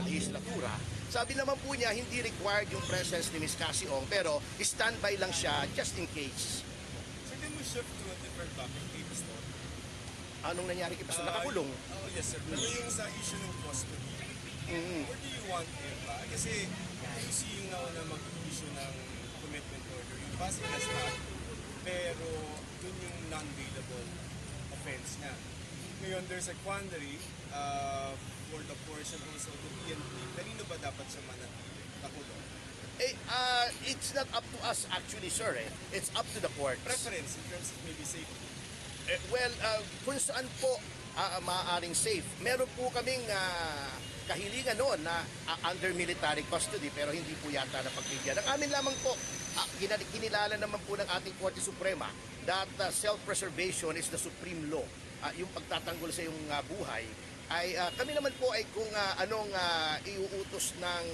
legislatura. Sabi naman po niya, hindi required yung presence ni Ms. Cassie Ong, pero standby lang siya just in case. So can we shift to a different topic, kay Pastor? Anong nangyari kay Pastor? Nakakulong? Oh, yes, sir. Pero yung sa issue ng custody, where do you want him ba? Kasi you see yung nauna mag-issue ng commitment order, yung passing na start, pero dun yung non-bailable offense niya. Ngayon, there's a quandary for the portion also to PNP. Kanino ba dapat siya manatili? Nakulong? It's not up to us actually, sir. It's up to the courts. Preference in terms of maybe safety? Kung saan po maaaring safe. Meron po kaming kahilingan noon na under military custody pero hindi po yata napagbigyan. Ang amin lamang po, kinilala naman po ng ating Korte Suprema that self-preservation is the supreme law. Yung pagtatanggol sa iyong buhay ay kami naman po ay kung anong iuutos ng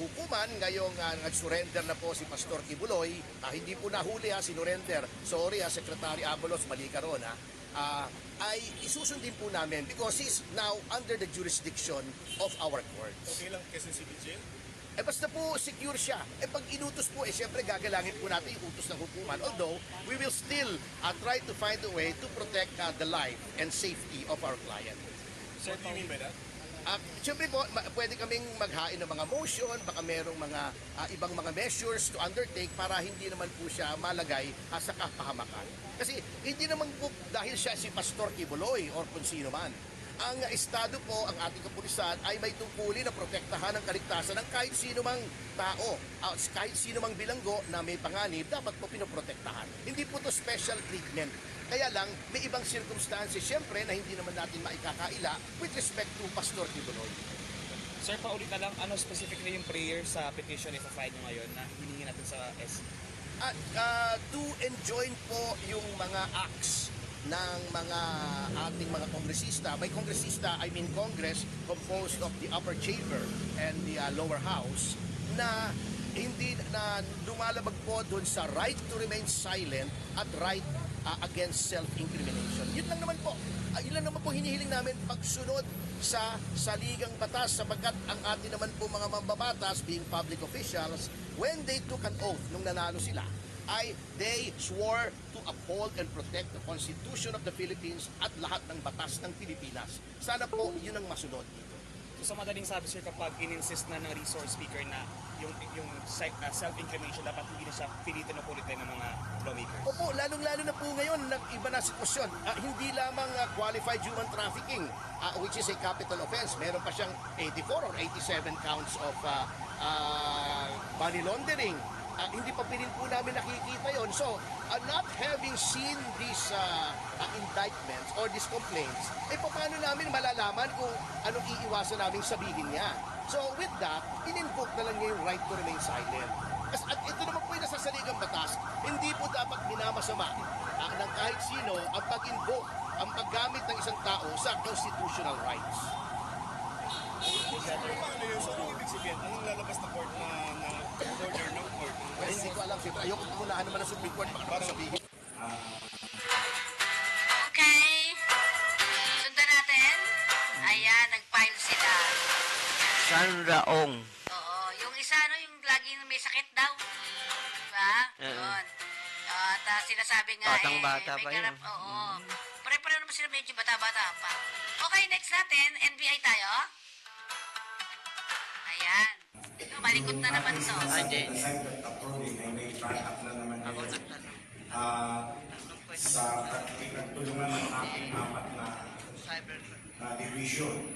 hukuman. Ngayong nag-surrender na po si Pastor Kibuloy, hindi po nahuli sinurrender. Sorry Secretary Abalos, mali ka ron ay isusundin po namin because he's now under the jurisdiction of our court. Okay lang kasi si jail? Basta po secure siya. Pag inutos po, siyempre gagalangin po natin yung utos ng hukuman. Although, we will still try to find a way to protect the life and safety of our client. So, what do you mean by that? Siyempre po, pwede kaming maghain ng mga motion, baka merong mga ibang mga measures to undertake para hindi naman po siya malagay sa kapahamakan. Kasi hindi naman po dahil siya si Pastor Kibuloy or kung sino man. Ang Estado po, ang ating kapulisan ay may tungkulin na protektahan ang kaligtasan ng kahit sino mang tao, kahit sino mang bilanggo na may panganib, dapat po pinoprotektahan. Hindi po to special treatment. Kaya lang, may ibang circumstances, siyempre, na hindi naman natin maikakaila with respect to Pastor Kibuloy. Sir, paulit na lang, ano specifically yung prayer sa petition i-file nyo ngayon na hinihingi natin sa SC? To enjoin po yung mga acts ng mga ating mga kongresista. May kongresista, I mean Congress, composed of the upper chamber and the lower house, na hindi na lumalabag po doon sa right to remain silent at right against self-incrimination. Yun lang naman po. Yun lang naman po hinihiling namin pagsunod sa saligang batas sapagkat ang atin naman po mga mambabatas being public officials, when they took an oath nung nanalo sila, they swore to uphold and protect the Constitution of the Philippines at lahat ng batas ng Pilipinas. Sana po yun ang masunod dito. So sa madaling sabi, sir, kapag in-insist na ng resource speaker na yung self-incrimination, dapat hindi na siya pilitin o kulitin ng mga lawmakers? Opo, lalong-lalo na po ngayon, nag-iba na sitwasyon. Hindi lamang qualified human trafficking, which is a capital offense. Meron pa siyang 84 or 87 counts of money laundering. Hindi pa rin po namin nakikita yon. So, not having seen these indictments or these complaints, paano namin malalaman kung anong iiwasan namin sabihin niya? So, with that, in-invoke na lang niya yung right to remain silent. At ito naman po yung nasasaligang batas, hindi po dapat minamasama ng kahit sino ang pag-invoke, ang paggamit ng isang tao sa constitutional rights. Pero paano yun? So, anong ibig sabihin? Anong lalabas na court na order ng court? Hindi ko alam. Siyempre, ayoko punahan naman ng Supreme Court para sabihin. Okay. Sundan natin. Ayan, nag-file sila. Sandra Ong. Oo. Yung isa, yung laging may sakit daw. Diba? Yun. At sinasabi nga Batang-bata may pa ganap. yun. Oo. Pare-pareho naman sila medyo bata-bata pa. Okay, next natin. NBI tayo. Ayan. Malikot na naman to. Approving ay may back-up na naman yun. Sa pagtulungan ng ating apat na division.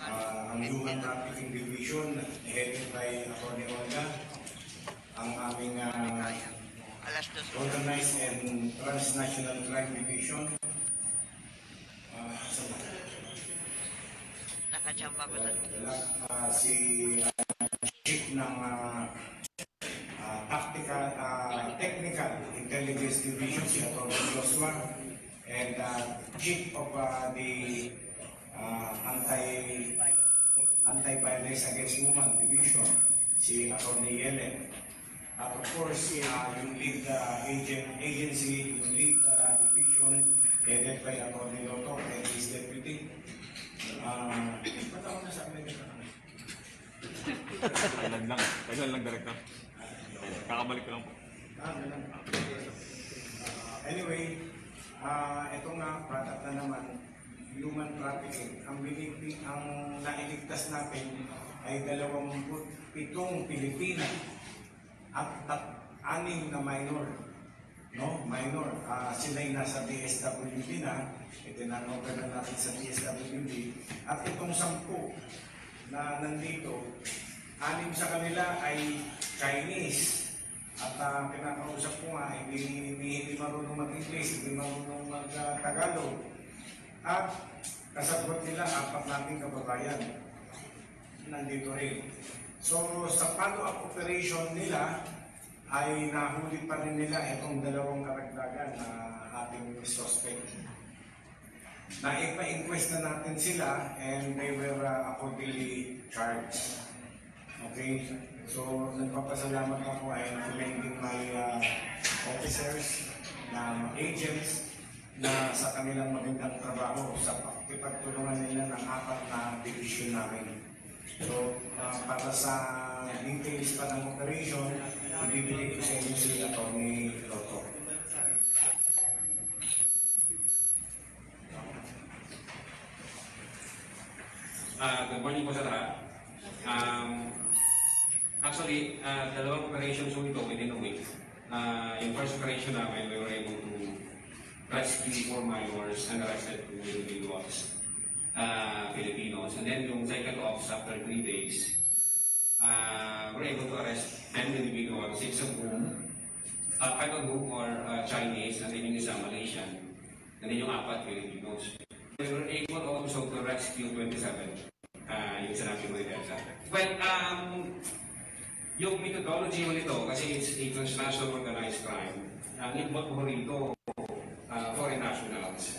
Ang Human Trafficking Division, headed by Atty. Olga. Ang aming Organized and Transnational Crime Division. Nakachamba ko na. Si chief ng Technical Intelligence Division, si Atty. Joshua, and chief of the Anti-Violence Against Women Division, si Atty. Yellen. At of course, yung lead agency, yung lead division, headed by Atty. Loto and his deputy. Ba't ako nasa Amerika? Kailan lang direkta. Kakabalik ko lang po. Anyway, ito nga, product na naman, human trafficking. Ang nailigtas natin ay 27 Pilipina at 6 na minor. No? Minor. Sila'y nasa DSWD na. Itinanover na natin sa DSWD. At itong 10 na nandito, 6 sa kanila ay Chinese. At pinakausap ko nga, hindi marunong mag-English, hindi marunong mag-Tagalog. At kasabot nila, 4 nating kababayan nandito rin. So sa follow-up operation nila, ay nahuli pa rin nila itong 2 karagdagan na ating suspect. Naipa-inquest na natin sila and they were accordingly charged. Okay? So, nagpapasalamat ako ay commending my officers, na agents, na sa kanilang magandang trabaho sa pagtulungan nila ng 4 na division namin. So, para sa details pa ng operation, ibibigay ko sa inyo si Atty. Loto. Good morning po sa lahat. Actually, 2 operations po ito within a week. Yung first operation namin, we were able to rescue 4 minors and arrested 2 individuals, Filipinos. And then yung second ops, after 3 days, we're able to arrest 10 individuals, 6 of whom, 5 of whom are Chinese, and then yung isa Malaysian, and then yung 4 Filipinos. We were able also to rescue 27, yung sinabi mo rin sa atin. Well, yung methodology mo nito, kasi it's a transnational organized crime, involved mo rito foreign nationals.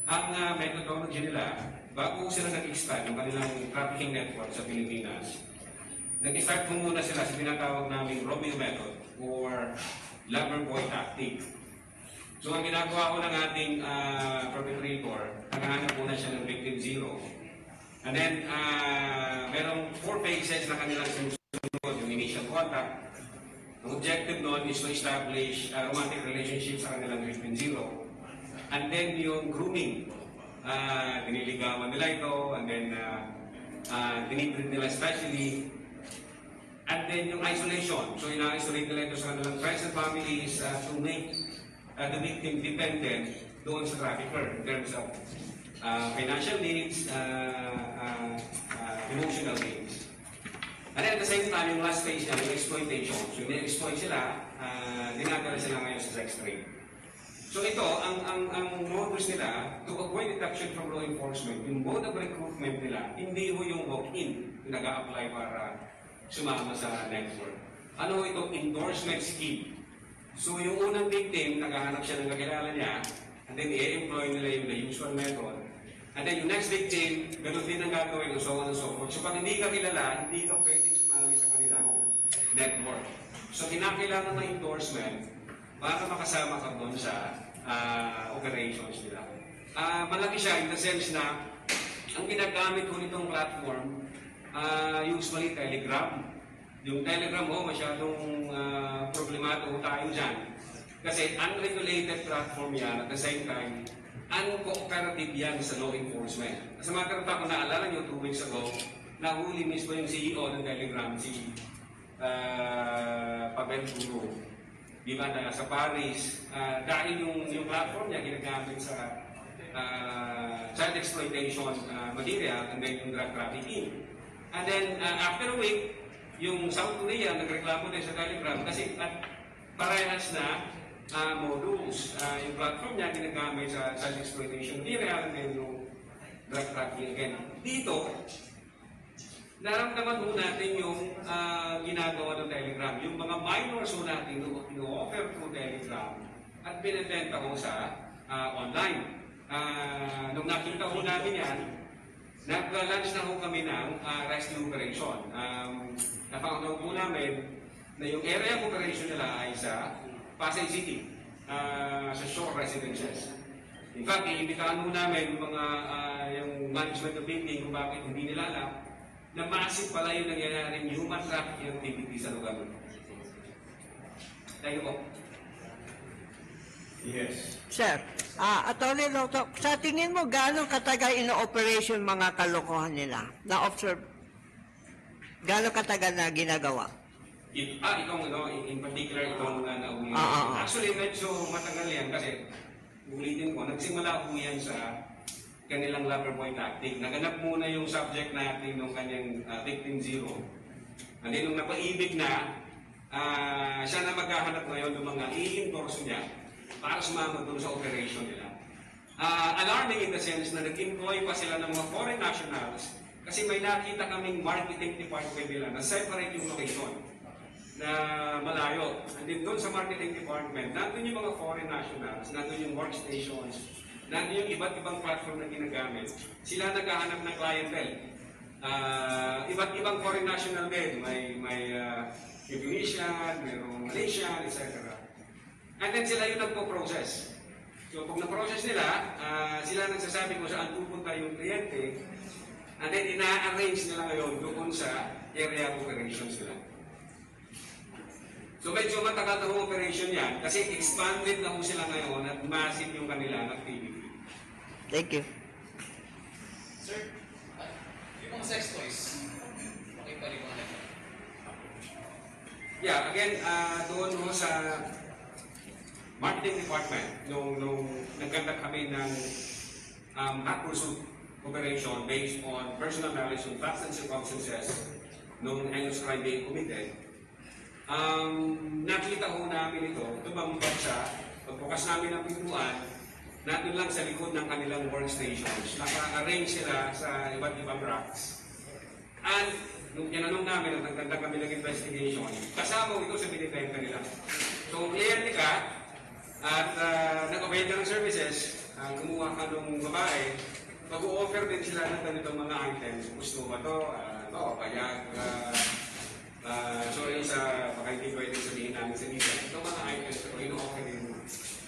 Ang methodology nila, bago sila nag-expand ng kanilang trafficking network sa Pilipinas, nag-start mo muna sila sa tinatawag namin Romeo method or lover boy tactic. So ang ginagawa ko ng ating perpetrator, naghahanap muna siya ng victim 0. And then, merong 4 phases na kanilang sinusunod, yung initial contact. Ang objective nun is to establish romantic relationship sa kanilang victim 0. And then yung grooming, diniligawan nila ito, and then dinibreed nila especially. And then yung isolation, so ina-isolate nila ito sa kanilang friends and families to make the victim dependent doon sa trafficker in terms of financial needs, emotional needs. And then at the same time, yung last phase niya, yung exploitation. So yung exploit sila, dinadala sila ngayon sa sex trade. So ito, ang modus nila, to avoid detection from law enforcement, yung mode of recruitment nila, hindi ho yung walk-in, yung nag-a-apply para sumama sa network. Ano ito? Endorsement scheme. So yung unang victim, naghahanap siya ng kakilala niya, and then i-employ nila yung the usual method. And then yung next victim, ganun din ang gagawin, and so on and so forth. So pag hindi ka kilala, hindi ka pwedeng sumali sa kanilang network. So kinakailangan ng endorsement para makasama ka doon sa operations nila. Malaki siya in the sense na ang ginagamit ko nitong platform, usually Telegram. Yung Telegram masyadong problemado tayo dyan. Kasi unregulated platform yan, at the same time, uncooperative yan sa law enforcement. As a matter of fact, kung naalala nyo 2 weeks ago, nahuli mismo yung CEO ng Telegram, si Pavel Guru. Diba na sa Paris, dahil yung platform niya ginagamit sa child exploitation material and then yung drug trafficking. And then after a week, yung South Korea nagreklamo din sa Telegram kasi parehas na modus. Yung platform niya ginagamit sa child exploitation material and then yung drug trafficking again. Dito, naramdaman po natin yung ginagawa ng Telegram. Yung mga minors po natin ino-offer through Telegram at binibenta ko sa online. Nung nakita ho namin yan, nag-launch na ho kami ng rescue operation. Napakataw po namin na yung area of operation nila ay sa Pasay City, sa shore residences. In fact, iimbitahan mo namin yung mga yung management of building kung bakit hindi nila alam na massive pala yung nangyayaring human trafficking activity sa lugar mo. Thank you po. Yes. Sir, Atty. Lotto, sa tingin mo gano'ng katagal ino-operation mga kalokohan nila? Na-observe? Gano'ng katagal na ginagawa? Itong in particular, itong nauwi. Actually, medyo matagal yan kasi ulitin ko, nagsimula po yan sa kanilang lover boy tactic. Naganap muna yung subject natin ng kanyang victim zero. And then, nung napaibig na, siya na maghahanap ngayon ng mga i-endorse niya para sumama doon sa operation nila. Alarming in the sense na nag-employ pa sila ng mga foreign nationals kasi may nakita kaming marketing department nila na separate yung location na malayo. And then doon sa marketing department, nandun yung mga foreign nationals, nandun yung workstations, nandun yung iba't ibang platform na ginagamit. Sila naghahanap ng clientele. Iba't ibang foreign national din. May Indonesian, mayroong Malaysian, etc. And then sila yung nagpo-process. So pag na-process nila, sila nagsasabi kung saan pupunta yung kliyente, and then ina-arrange nila ngayon doon sa area of operations nila. So medyo matagal na operation yan kasi expanded na ho sila ngayon at massive yung kanilang activity. Thank you. Sir, yung mga sex toys, pakipaliwanag. Yeah, again, doon ho sa marketing department, nung nagkanta kami ng hot pursuit operation based on personal knowledge on facts and circumstances nung heinous crime being committed, nakita ho namin ito, tumambad siya, pagbukas namin ng pintuan, nandun lang sa likod ng kanilang workstations. Naka-arrange sila sa iba't ibang racks. And nung tinanong namin, at nagtanda kami ng investigation, kasama ito sa binibenta nila. So, clearly ka, at nag-avail ka ng services, kumuha ka ng babae, mag-o-offer din sila ng ganitong mga items. Gusto ba ito? Payag, sorry sa baka hindi pwede sabihin namin sa dito. Itong mga items ko ino-offer din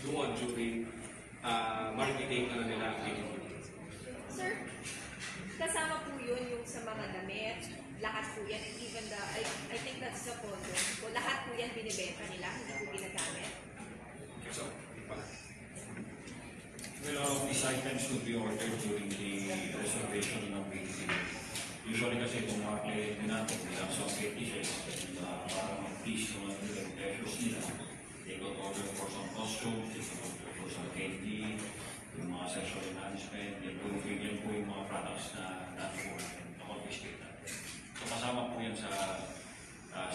doon during marketing nila activity. Sir, kasama po yun yung sa mga damit, lahat po yan, and even I think that's the condom. So, lahat po yan binibenta nila, hindi po ginagamit. So, well, all of these items could be ordered during the reservation of the usually kasi kung makakilin natin nila sa fetishes para mag-tease yung mga pleasures nila, they could order for some costumes, they could order for some candy, yung mga sexual enhancement, yan po yung mga products na natin na confiscate natin. So kasama po yan sa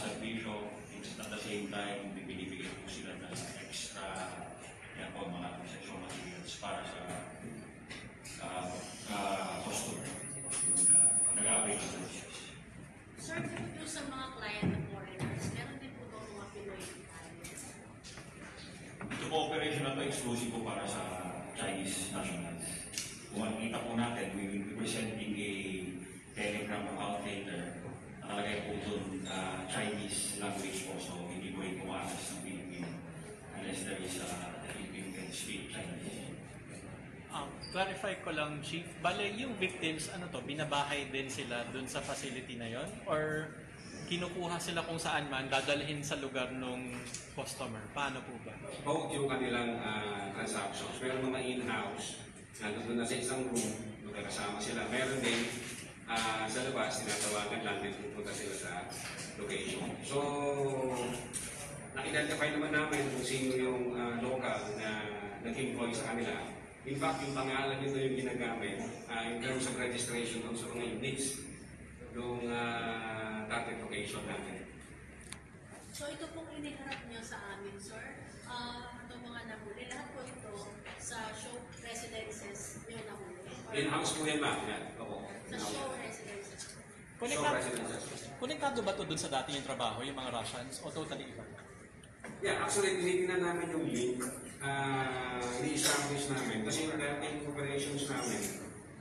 servisyo, at the same time, binibigyan po sila ng extra yan po, mga sexual materials para sa customer. Nag-aabay ng services. Sir, kung sa mga client ng foreigners, meron din po ba mga Pinoy clients? Ito po operation na ito exclusive po para sa Chinese nationals. Kung makikita po natin, we will be presenting a telegram account later. Nakalagay po doon Chinese language po, so hindi po rin kumakas ng Filipino unless there is a Filipino can speak Chinese. Clarify ko lang, Chief. Bale, yung victims, binabahay din sila dun sa facility na yon? Or kinukuha sila kung saan man, dadalhin sa lugar ng customer? Paano po ba? Both yung kanilang transactions. Meron mga in-house, nandun na sa isang room, magkakasama sila. Meron din sa labas, tinatawagan lang din pupunta sila sa location. So, na-identify naman namin kung sino yung local na nag-employ sa kanila. In fact, yung pangalan nito yung ginagamit in terms of registration dun sa mga units yung target location natin. So ito pong iniharap niyo sa amin, sir. Itong mga nahuli, lahat po ito sa show residences niyo nahuli? In-house po yan, ma'am. Yan. Opo. Sa show residences. Konektado ba ito dun sa dati yung trabaho, yung mga Russians, o totally iba? Yeah, actually, tinitingnan namin yung link ni-establish namin. Kasi yung dating operations namin,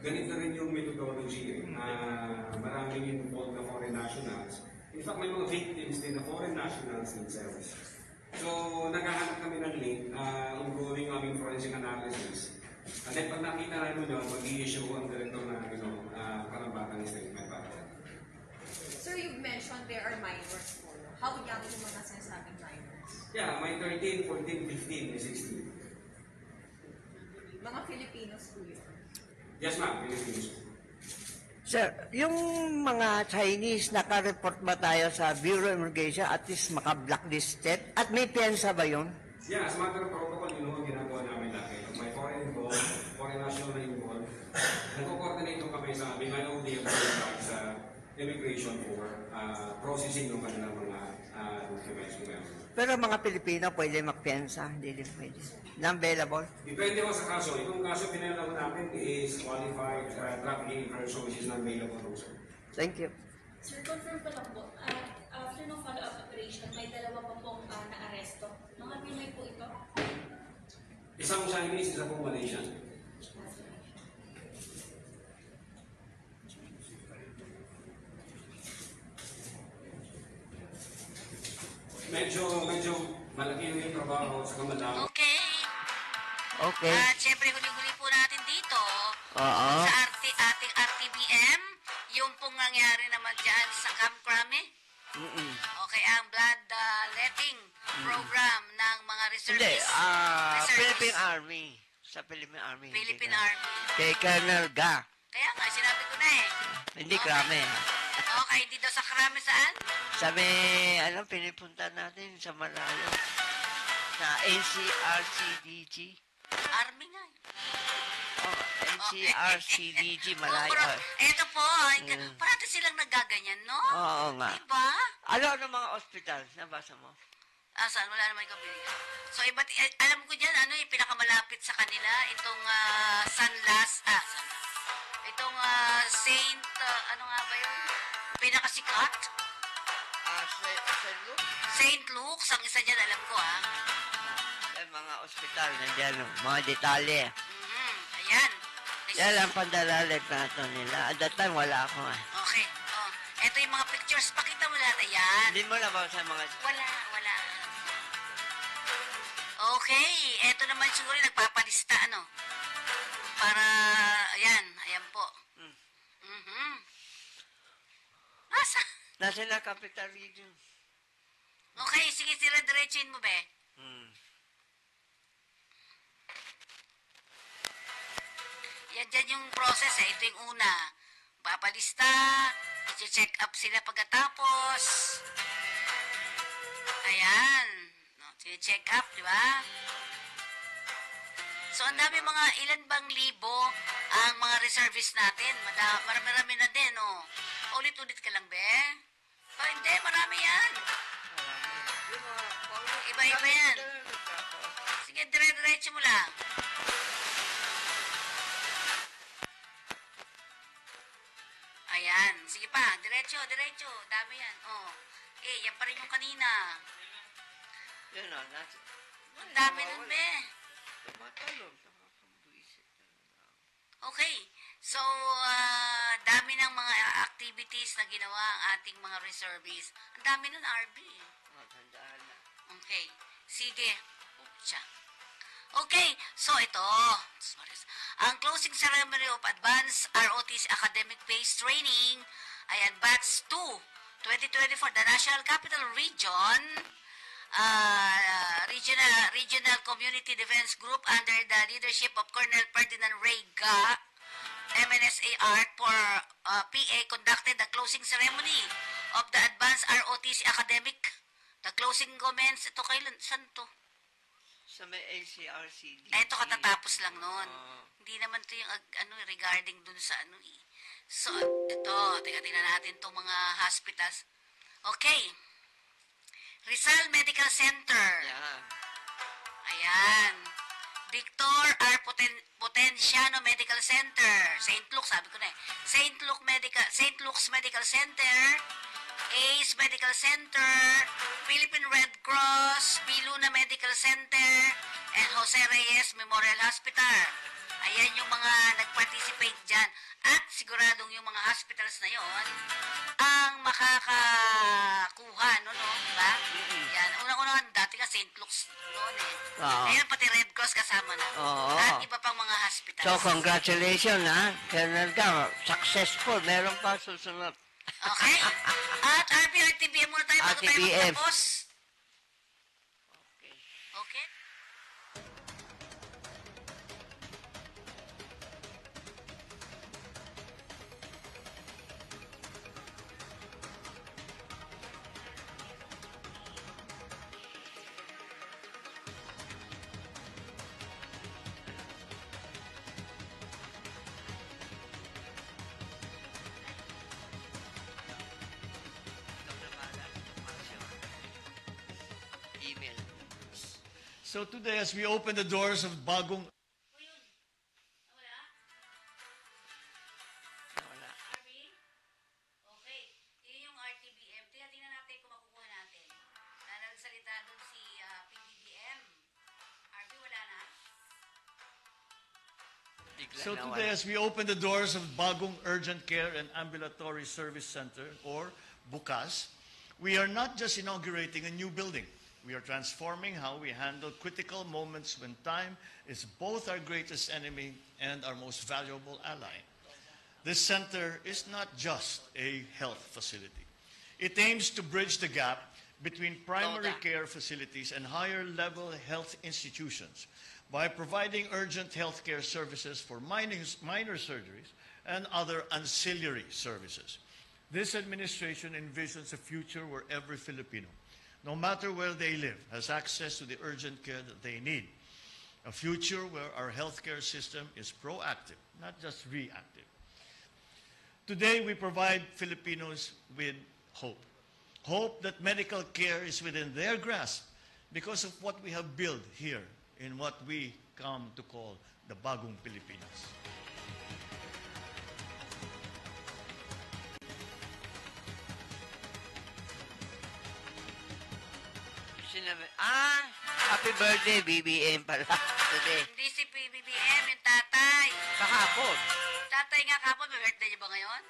ganito rin yung methodology. Maraming involved na foreign nationals. In fact, may mga victims din na foreign nationals themselves. So, naghahanap kami ng link, ongoing aming forensic analysis. And then, pag nakita namin yun, mag-i-issue ang director na karambatan statement para. Sir, you've mentioned there are minors po. How young yung mga sinasabing minors? Yeah, may 13, 14, 15, may 16. Mga Filipinos po yun. Yes, ma'am, Filipinos. Sir, yung mga Chinese, naka-report ba tayo sa Bureau of Immigration at least maka-blacklisted? At may piyansa ba yun? Yeah, as a matter of protocol, yun ang ginagawa namin lagi. May foreign involved, foreign national na involved. Nag-coordinate kami sa BIOD sa immigration for processing ng kanilang mga documents. Pero mga Pilipino, pwede magpiyansa, hindi din pwede. Non-available? Depende ko sa kaso. Itong kaso pinalaw natin is qualified trafficking person which is non-available also. Thank you. Sir, confirm pa lang po, after ng follow-up operation, may dalawa pa pong na-aresto. Mga Pinoy po ito? Isang Chinese, isang pong Malaysian. Medyo malaki yung trabaho sa kamadami. Okay. Okay. At syempre, huli-huli po natin dito, Oo. sa ating RTBM, yung pong nangyari naman dyan sa Camp Crame. Okay, ang blood letting program ng mga Hindi, reservists. Philippine Army. Sa Philippine Army. Philippine Army. Kay Colonel Ga. Kaya nga, sinabi ko na eh. Hindi Krame. Okay, hindi daw sa Crame saan? Sabi, pinipunta natin sa malayo. Sa NCRCDG. Army nga. Oh, NCRCDG, malayo. Eto po, parati silang nagaganyan, no? Oo nga. Diba? Ano mga ospital? Nabasa mo? Saan? Wala naman ikaw binigyan. So, alam ko dyan, yung pinakamalapit sa kanila, itong itong Saint, ano nga ba yun? Pinakasikat? St. Luke? St. Luke's, ang isa dyan, alam ko, Mga ospital, nandiyan, mga detalye. Ayan. Yan ang pandalalit nato nila. At that time, wala ako. Okay. Ito yung mga pictures. Pakita mo lahat. Ayan. Hindi mo na ba sa mga... Wala. Okay. Ito naman siguro nagpapalista, para, ayan po. Nasa? Nasa na capital region. Okay, sige, diretsuhin mo, be. Yan dyan yung process, Ito yung una. Papalista, i-check up sila pagkatapos. Ayan. Check up, di ba? So, ang dami ilan bang libo ang mga reservists natin? Marami na din, Ulit-ulit ka lang, be? Hindi, marami yan. Iba-iba yan. Sige, dire-diretso mo lang. Ayan. Sige pa. Diretso. Dami yan. Yan pa rin yung kanina. Yun o, ang dami nun, be. Okay. So, dami ng mga activities na ginawa ang ating mga reservists. Ang dami nun, RB. Okay. Sige. Okay. So, ito. Ang closing ceremony of Advanced ROTC Academic-Based Training ay Batch 2, 2024, the National Capital Region, Regional Community Defense Group under the leadership of Colonel Ferdinand Ray Ga, MNSAR for PA conducted the closing ceremony of the Advanced ROTC Academic. The closing comments, ito kailan? Saan to? Sa may ACRCD. Ito katatapos lang nun. Hindi naman ito yung regarding dun sa So, ito. Tingnan natin itong mga hospitals. Okay. Rizal Medical Center. Ayan. Victor R. Potenciano Medical Center. St. Luke's, sabi ko na St. Luke's Medical Center. ACE Medical Center, Philippine Red Cross, Piluna Medical Center, and Jose Reyes Memorial Hospital. Ayan yung mga nag-participate dyan. At siguradong yung mga hospitals na yon ang makakakuha, no? Diba? Yan. Unang-unang dati nga St. Luke's noon eh. Oo. Ngayon pati Red Cross kasama na. Oo. At iba pang mga hospitals. So, congratulations, ha? Colonel ka, successful. Meron pa susunod. Okay? At RTBM muna tayo bago tayo RTBM. magtapos. Okay? Email. So today, as we open the doors of Bagong Okay. Yun yung RTBM. Tingnan natin kung makukuha natin. Nagsalita doon si PBBM. RB, wala na. So today, as we open the doors of Bagong Urgent Care and Ambulatory Service Center, or BUCAS, we are not just inaugurating a new building. We are transforming how we handle critical moments when time is both our greatest enemy and our most valuable ally. This center is not just a health facility. It aims to bridge the gap between primary care facilities and higher-level health institutions by providing urgent healthcare services for minor surgeries and other ancillary services. This administration envisions a future where every Filipino, no matter where they live, has access to the urgent care that they need. A future where our healthcare system is proactive, not just reactive. Today, we provide Filipinos with hope. Hope that medical care is within their grasp because of what we have built here in what we come to call the Bagong Pilipinas. Happy birthday, BBM pala. Today. Hindi si PBBM, yung tatay. Kahapon. Tatay nga kahapon, may birthday niyo ba ngayon?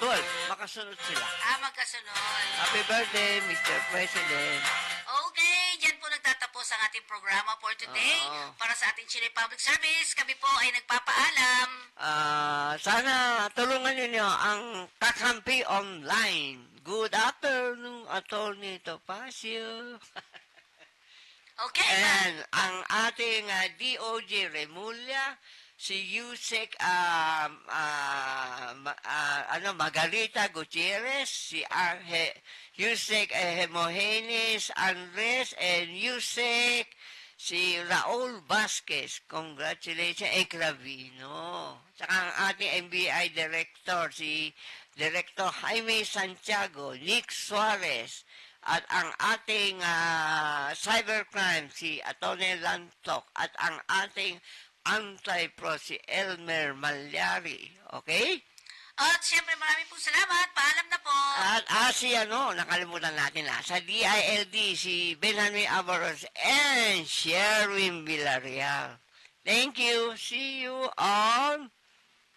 12. Makasunod sila. Magkasunod. Happy birthday, Mr. President. Okay, dyan po nagtatapos ang ating programa for today. Oo. Para sa ating Chile Public Service, kami po ay nagpapaalam. Sana tulungan ninyo ang Kakampi Online. Good afternoon, Atty. Topacio. Okay. And ang ating DOJ Remulla, si Yusek Margarita Gutierrez, si Yusek Hemogenes Andres, and Yusek si Raul Vasquez. Congratulations, Cravino. Saka ang ating NBI Director, si Director Jaime Santiago, Nick Suarez, at ang ating cybercrime, si Atty. Lantok, at ang ating anti-pro, si Elmer Malyari. Okay? At siyempre maraming po salamat. Paalam na po. At nakalimutan natin sa DILD, si Benjamin Avaros and Sherwin Villarreal. Thank you. See you on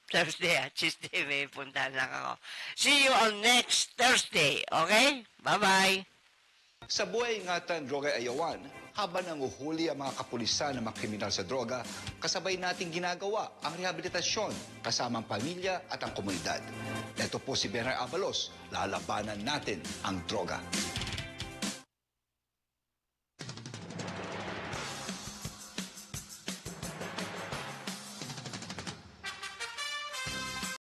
Thursday. Tuesday, may punta lang ako. See you on next Thursday. Okay? Bye-bye. Sa buhay ingatan, droga ay ayawan. Habang nanguhuli ang mga kapulisan ng mga kriminal sa droga, kasabay nating ginagawa ang rehabilitasyon kasama ang pamilya at ang komunidad. Ito po si Bernard Avalos, lalabanan natin ang droga.